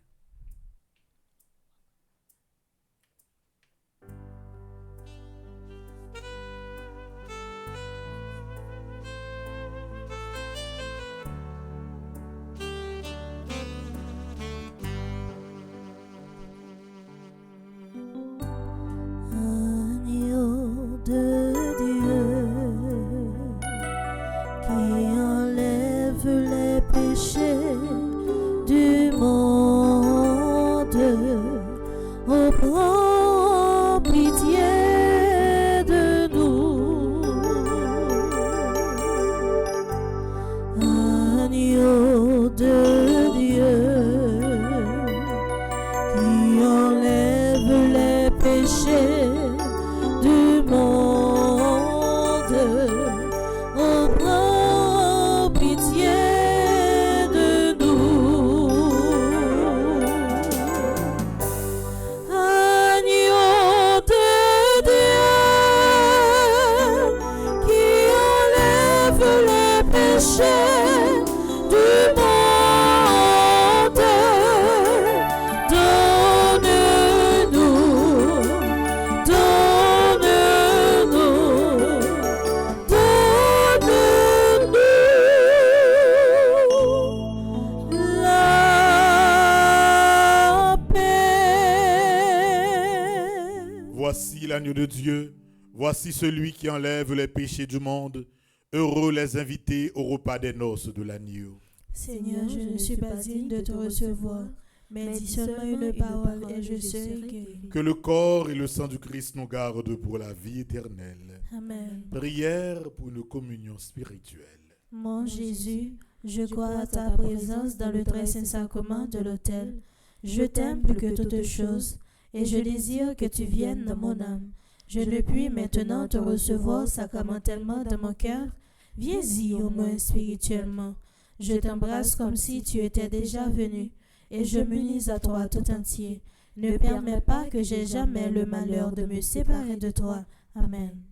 l'agneau de Dieu. Voici celui qui enlève les péchés du monde. Heureux les invités au repas des noces de l'agneau. Seigneur, je ne suis pas digne de te recevoir, mais dis seulement une parole et je serai guéri. Que le corps et le sang du Christ nous gardent pour la vie éternelle. Amen. Prière pour une communion spirituelle. Mon Jésus, je crois à ta présence dans le très saint sacrement de l'autel. Je t'aime plus que toutes choses et je désire que tu viennes dans mon âme. Je ne puis maintenant te recevoir sacramentellement dans mon cœur. Viens-y au moins spirituellement. Je t'embrasse comme si tu étais déjà venu et je m'unis à toi tout entier. Ne permets pas que j'aie jamais le malheur de me séparer de toi. Amen.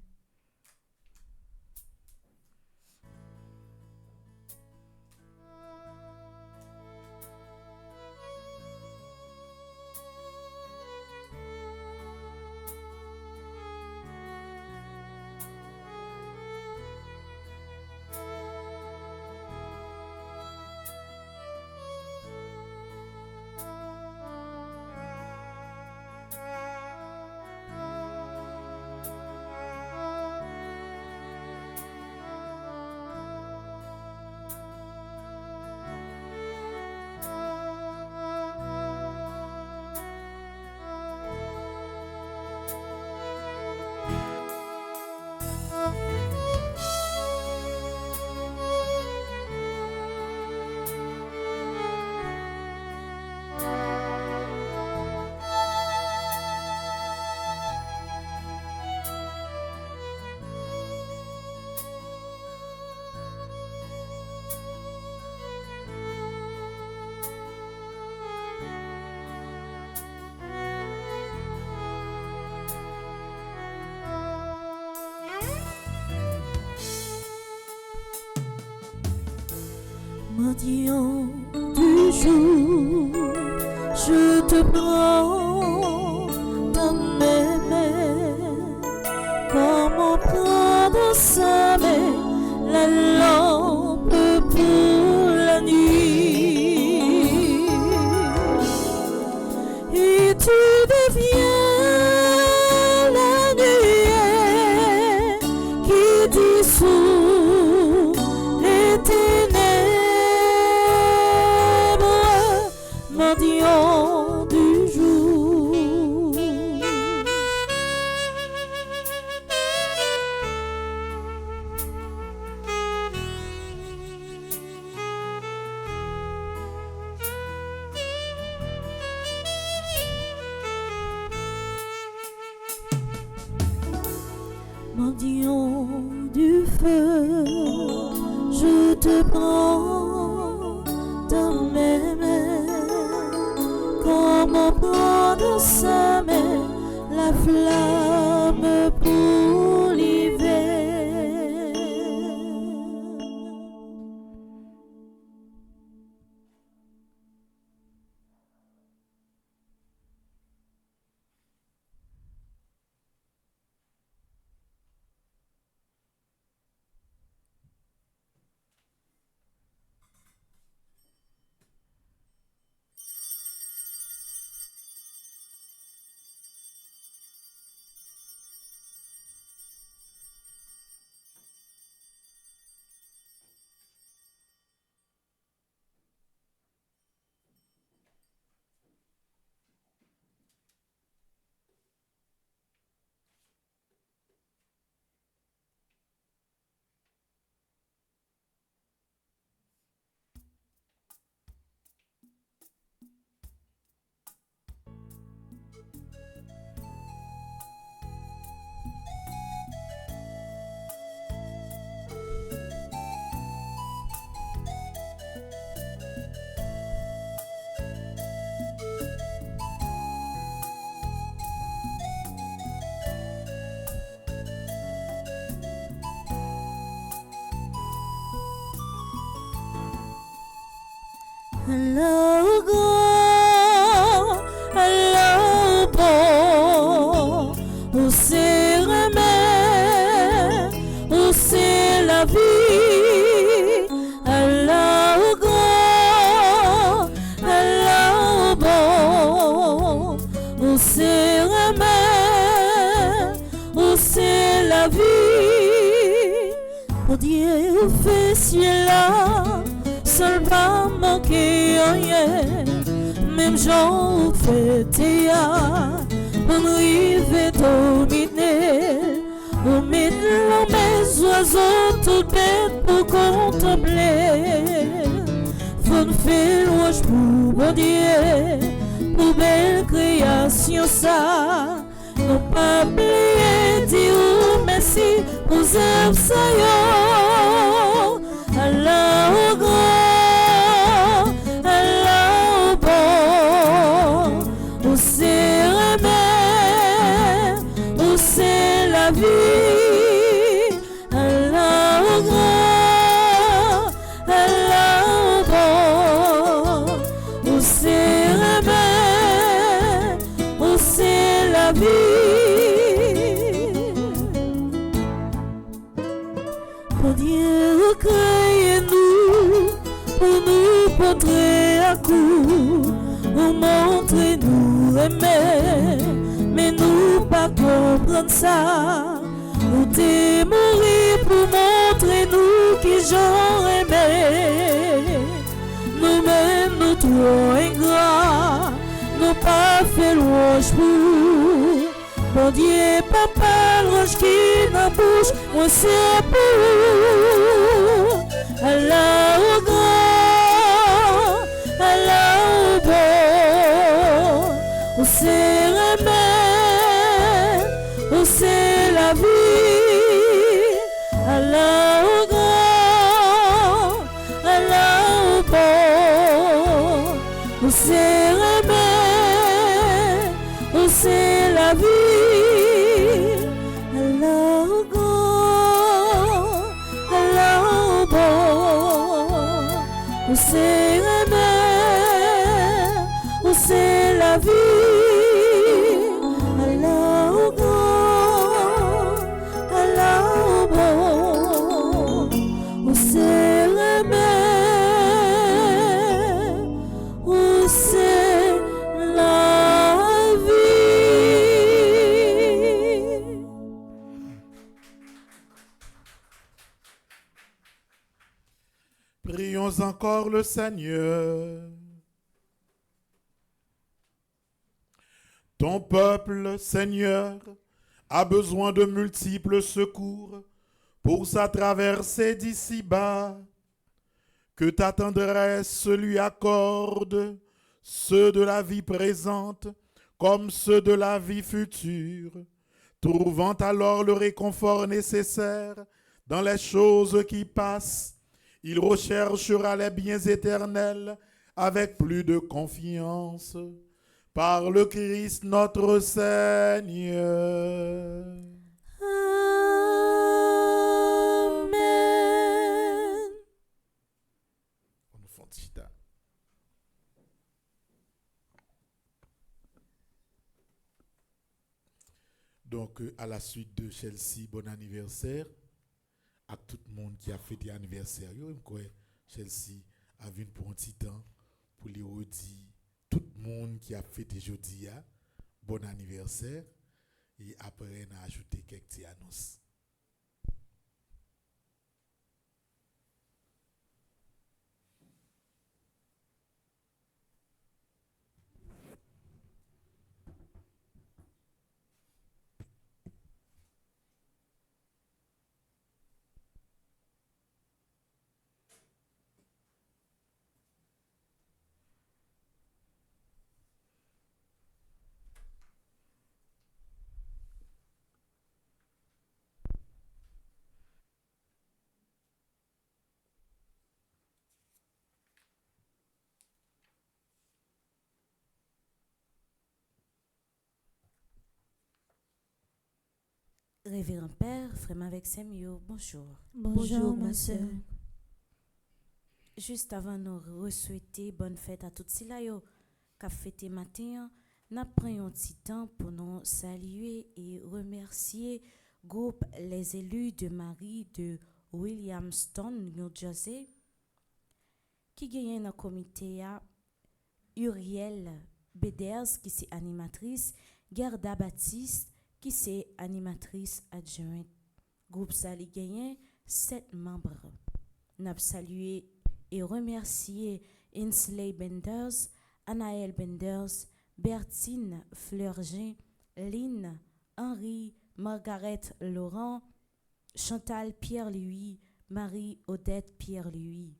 Mendiant du jour, je te prends dans mes mains, comme on prend dans sa main la lampe pour la nuit. Et tu deviens la nuée qui dissout les ténèbres. Mendiant du jour. Mendiant du feu, je te prends dans mes mains, comme on prend dans sa main la flamme pour l'hiver. Hello, grand, hello, bon, où c'est remède, où c'est la vie. Hello, grand, hello, bon, où c'est remède, la vie. Pour Dieu fait ciel là, seul pas manquer rien. Même Jean fait théâtre, on arrive dominer. On met les oiseaux tout bêtes pour contempler. Faut faire louange pour bon Dieu, pour belle création ça. Non pas oublier dire merci pour œuvres ça yo. Allah au grand, Allah au bon, où c'est remède, où c'est la vie. Allah au grand, Allah au bon, où c'est remède, où c'est la vie. Pour Dieu créez-nous, pour nous porter à coup, pour montrer nous aimer, mais nous pas comprendre ça. Nous t'es mourir pour montrer nous qui j'en aimé. Nous-mêmes nous trop ingrats, nous pas fait louange pour. Bon Dieu, papa, louange qui n'a bouche, moi c'est pour. Allah au grand, Allah au bon, où c'est remède, où c'est la vie. Allah au grand, Allah au bon, où c'est remède, où c'est la vie. Allah au grand, Allah au bon, où c'est remède, où c'est la vie. Allah au grand, Allah au bon, où c'est remède, où c'est la vie. Prions encore le Seigneur. Ton peuple, Seigneur, a besoin de multiples secours pour sa traversée d'ici-bas. Que ta tendresse lui accorde ceux de la vie présente comme ceux de la vie future, trouvant alors le réconfort nécessaire dans les choses qui passent. Il recherchera les biens éternels avec plus de confiance. Par le Christ notre Seigneur. Amen. On nous fait chita. Donc, à la suite de Chelsea, bon anniversaire. À tout le monde qui a fêté l'anniversaire. Chelsea a vu pour un petit temps pour les redire tout le monde qui a fêté jeudi, bon anniversaire. Et après, on a ajouté quelques petites annonces. Révérend Père, frère avec Samuel, bonjour. Bonjour, ma sœur. Juste avant de souhaiter bonne fête à toutes celles qui ont fêté matin, nous prenons un petit temps pour nous saluer et remercier le groupe Les élus de Marie de Williamston, New Jersey, qui gagne dans le comité Uriel Beders, qui est animatrice, Gerda Baptiste, qui est animatrice adjointe. Groupe ça li gagné 7 membres. N'a salué et remercié Insley Benders, Anaël Benders, Bertine Fleurgin, Lynn, Henri, Margaret Laurent, Chantal Pierre-Louis, Marie-Odette Pierre-Louis.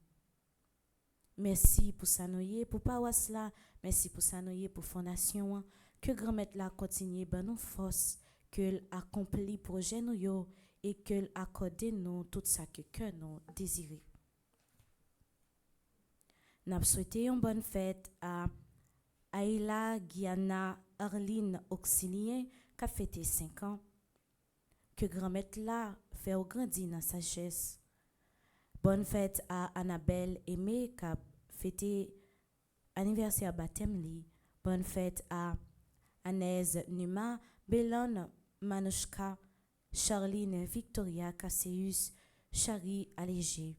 Merci pour Sanoye, pour Pawas là, merci pour Sanoye, pour Fondation. Que grand-mère la continue ben nous force, qu'elle accomplit projet nous yo et qu'elle accorde nous tout ça que nous désirons. Nous souhaitons une bonne fête à Aïla Guiana Arline Auxilien qui a fêté 5 ans. Que grand-mère là fait grandir dans sa sagesse. Bonne fête à Annabelle Aimé qui a fêté anniversaire baptême li. Bonne fête à Anaïs Numa, Bélone Manouchka, Charline Victoria Casseus, Chari Allégé.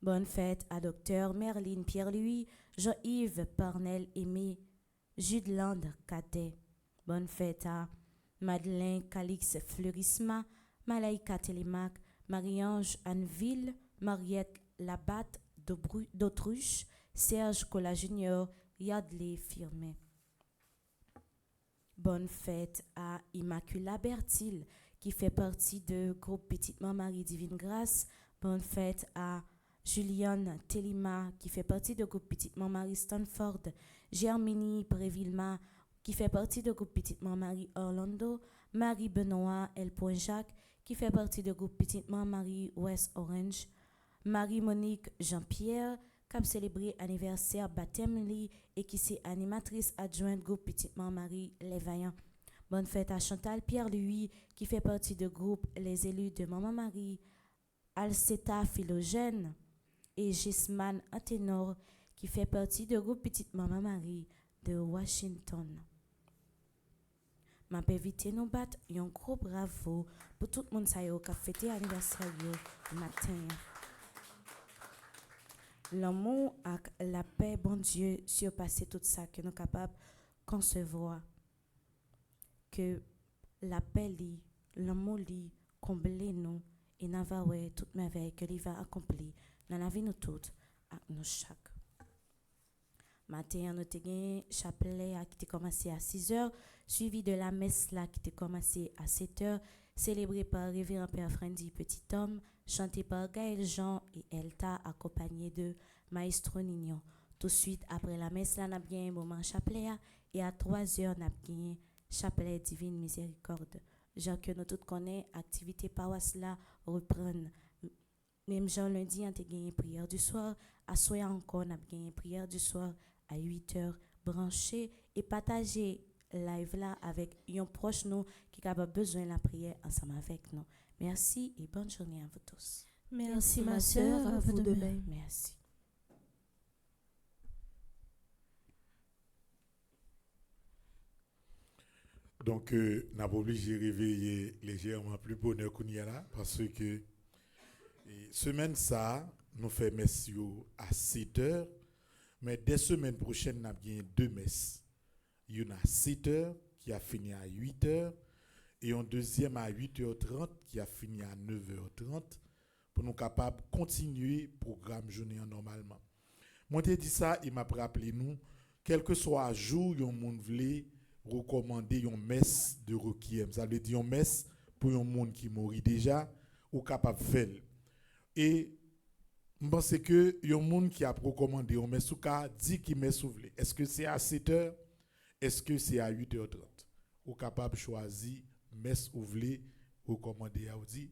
Bonne fête à Docteur Merline Pierre-Louis, Jean-Yves Parnell Aimé, Judeland Cadet. Bonne fête à Madeleine Calix Fleurisma, Malaïka Télémac, Marie-Ange Anneville, Mariette Labatte d'Autruche, Serge Collat Junior, Yadley Firmet. Bonne fête à Immacula Bertil, qui fait partie du groupe Petite Marie Divine Grâce. Bonne fête à Juliane Telima, qui fait partie du groupe Petite Marie Stanford. Germini Prévilma, qui fait partie du groupe Petite Marie Orlando. Marie Benoît El Jacques, qui fait partie du groupe Petite Marie West Orange. Marie-Monique Jean-Pierre, qui a célébré anniversaire baptême li et qui est animatrice adjointe groupe Petite Marie Les Vaillants. Bonne fête à Chantal Pierre-Louis, qui fait partie du groupe Les Élus de Maman Marie. Alceta Philogène et Gisman Anténor, qui fait partie du groupe Petite Maman Marie de Washington. Ma peux inviter nous battre un gros bravo pour tout le monde qui a fêté l'anniversaire matin. L'amour et la paix, bon Dieu, surpasser tout ça que nous sommes capables de concevoir. Que la paix, l'amour, comble nous et nous avons toute merveille que l'Il va accomplir dans la vie nous toutes et nous chaque. Matin, nous avons un chapelet qui a commencé à 6 h, suivi de la messe là qui a commencé à 7 h, célébré par Révérend Père Frendi Petit Homme, chanté par Gaël Jean et Elta, accompagné de Maestro Nignon. Tout de suite, après la messe, là, nous avons un moment chapelet et à 3 h, nous avons un chapelet Divine Miséricorde. Jean que nous tous connaissons, activité paroisse là reprendre. Même Jean lundi, on a gagné prière du soir. À soir encore, on a gagné prière du soir à 8 h. Brancher et partager live là avec un proche nous qui a besoin de la prière ensemble avec nous. Merci et bonne journée à vous tous. Merci ma sœur, à vous de même. Merci. Donc, n'a pas obligé de réveiller légèrement plus bonheur qu'on y a là, parce que semaine ça, nous faisons messe à 7 h, mais dès semaine prochaine, nous avons 2 messes. Il y en a 7 h qui a fini à 8 h, et un deuxième à 8h30 qui a fini à 9h30, pour nous capables de continuer le programme journée normalement. Moi, je dit ça, il m'a rappelé nous, quel que soit le jour, il y a un monde voulait recommander une messe de requiem. Ça veut dire une messe pour un monde qui mourit déjà ou capable de faire. Et je pense que il y a un monde qui a recommandé une messe ou qui a dit qu'il messe ouvlé. Est-ce que c'est à 7 h? Est-ce que c'est à 8h30? Ou capable de choisir messe ouvlé recommandé à dit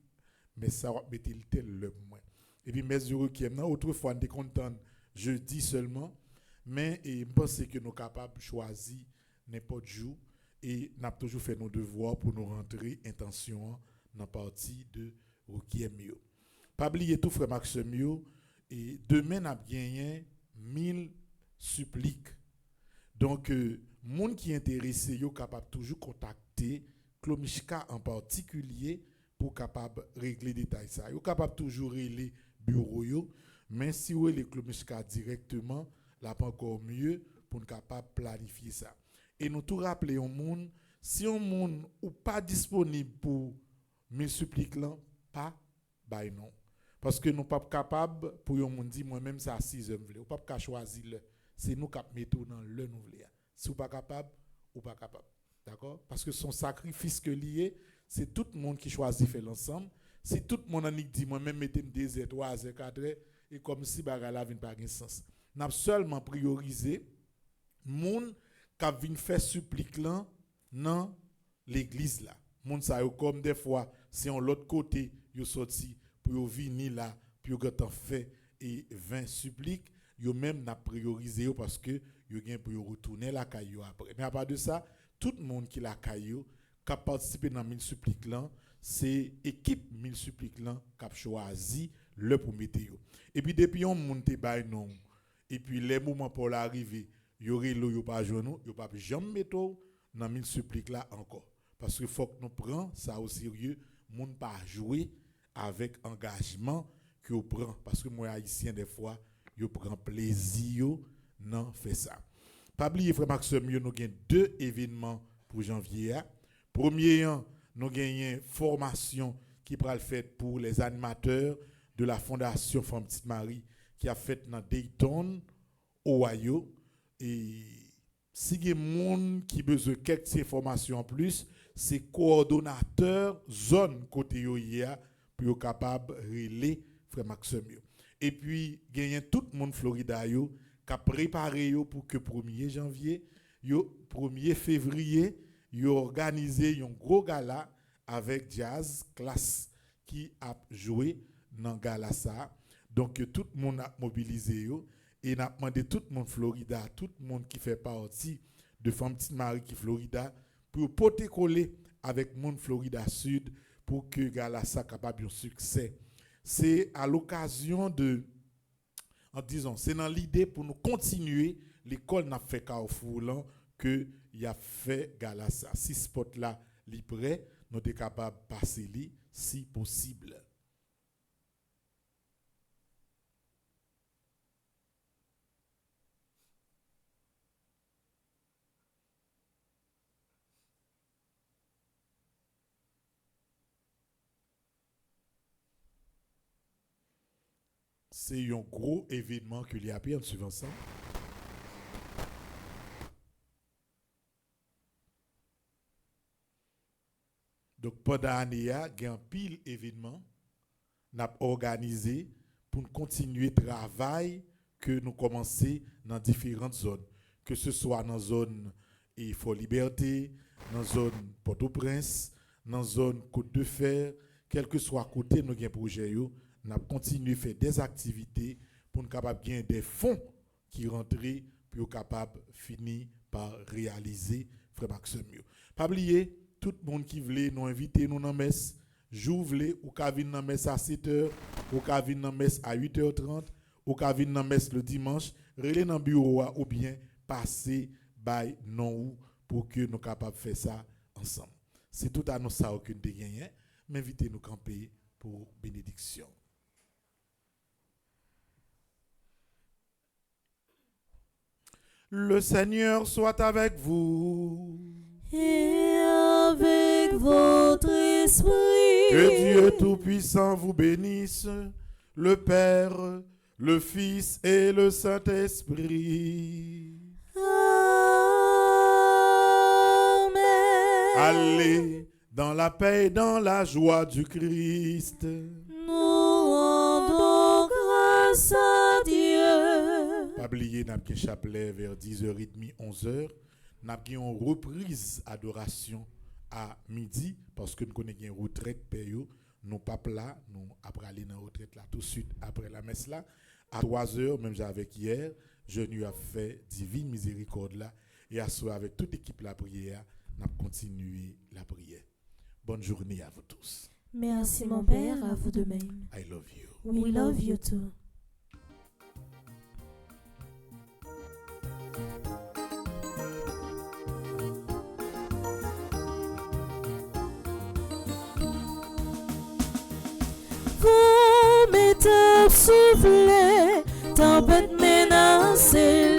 mais ça va mettre le tel le moins. Et puis messe de requiem autrefois on était content jeudi seulement, mais je pense que nous sommes capables de choisir n'importe jour et n'a toujours fait nos devoirs pour nous rentrer intention dans la partie de requiem. Pas oublier tout frère Maxime et demain n'a gagné 1000 suppliques. Donc monde qui est intéressé yo capable toujours contacter Klomishka en particulier pour capable régler détails ça. Yo capable toujours régler bureau yo, mais si vous les Klomishka directement, là pas encore mieux pour capable planifier ça. Et nous tout rappeler au monde, si un monde ou pas disponible pour 1000 suppliques là, pas bay non. Parce que nous pas capable pour yon monde dire moi-même ça 6 heures vle. Ou pas ka choisir le. C'est nous qui mettons dans le nous vle. Si ou pas capable ou pas capable. D'accord? Parce que son sacrifice que lié, c'est tout le monde qui choisit faire l'ensemble. Si tout le monde en dit moi-même mettez 2 heures, 3 heures, 4 heures et comme si bagarre la vinn pas gen sens. N'a seulement priorisé moun qui vinn faire supplique là dans l'église là. Moun sa yo comme des fois c'est en l'autre côté yo sorti pour yo venir là pour yo t'en fait et 20 suppliques yo même n'a priorisé yo parce que yo gen pour yo retourner la caillou après. Mais à part de ça, tout le monde qui la caillou qui a participé dans 1000 suppliques là, c'est équipe 1000 suppliques là qui a choisi le pour mettre yo. Et puis depuis on monte bay non et puis les moments pour l'arrivée, yo relo yo pas joindre, yo pas jamais mettre dans 1000 suppliques là encore. Parce qu'il faut que nous prenions ça au sérieux, moun pas jouer avec engagement que vous prend parce que moi haïtien des fois, yo prend plaisir non fait ça. Pas oublier frère Maxime, nous avons 2 événements pour janvier. Premier, nous avons formation qui va le faire pour les animateurs de la Fondation Femme Petite Marie qui a fait dans Dayton, Ohio. Et si il y a des gens qui ont besoin de quelques informations en plus, c'est coordonnateur zone côté yoya pour être capable de relayer frère Maxime. Et puis, il y a tout le monde Florida yo, qui a préparé yo pour que 1er janvier, 1er février, yo organisé un gros gala avec jazz classe qui a joué dans gala ça. Donc tout le monde a mobilisé yo et n'a demandé tout le monde Florida, tout le monde qui fait partie de Femme Petite Marie qui Florida pour porter coller avec monde Florida Sud pour que gala ça capable un succès. C'est à l'occasion de en disant c'est dans l'idée pour nous continuer l'école n'a fait Carrefour là que il a fait gala ça. Si spot là li prêt, nous sommes capables de passer li si possible. C'est un gros événement que l'y a pris en suivant ça. Donc pendant l'année, il y a un pile événement n'a organisé pour continuer le travail que nous commençons dans différentes zones, que ce soit dans la zone Fort Liberté, dans la zone Port-au-Prince, dans la zone Côte de Fer, quel que soit côté nous avons projet nous continuer à faire des activités pour nous capable gagner des fonds qui rentrent pour être capable finir par réaliser frère Maxime. Pas oublier tout le monde qui veut nous inviter nous dans messe, jour voulez ou ka venir dans messe à 7h, ou ka venir dans messe à 8h30, ou ka venir dans messe le dimanche, relé dans bureau ou bien passer by non pour que nous capable faire ça ensemble. C'est tout à nous ça aucune de gagner, mais invitez nous camper pour bénédiction. Le Seigneur soit avec vous. Et avec votre esprit. Que Dieu Tout-Puissant vous bénisse, le Père, le Fils et le Saint-Esprit. Amen. Allez dans la paix et dans la joie du Christ. Nous rendons grâce à Dieu. Pas oublier, nous avons un chapelet vers 10h30, 11h. Nous avons une reprise adoration à midi parce que nous connaissons une retraite payée. Nous pas là, nous après aller dans la retraite là tout de suite après la messe là. À 3h, même avec hier, je lui ai fait divine miséricorde là. Et à soir avec toute l'équipe la prière, nous avons continué la prière. Bonne journée à vous tous. Merci mon Père, à vous de même. I love you. We love you too. Vous m'êtes soufflé, tempête menacée,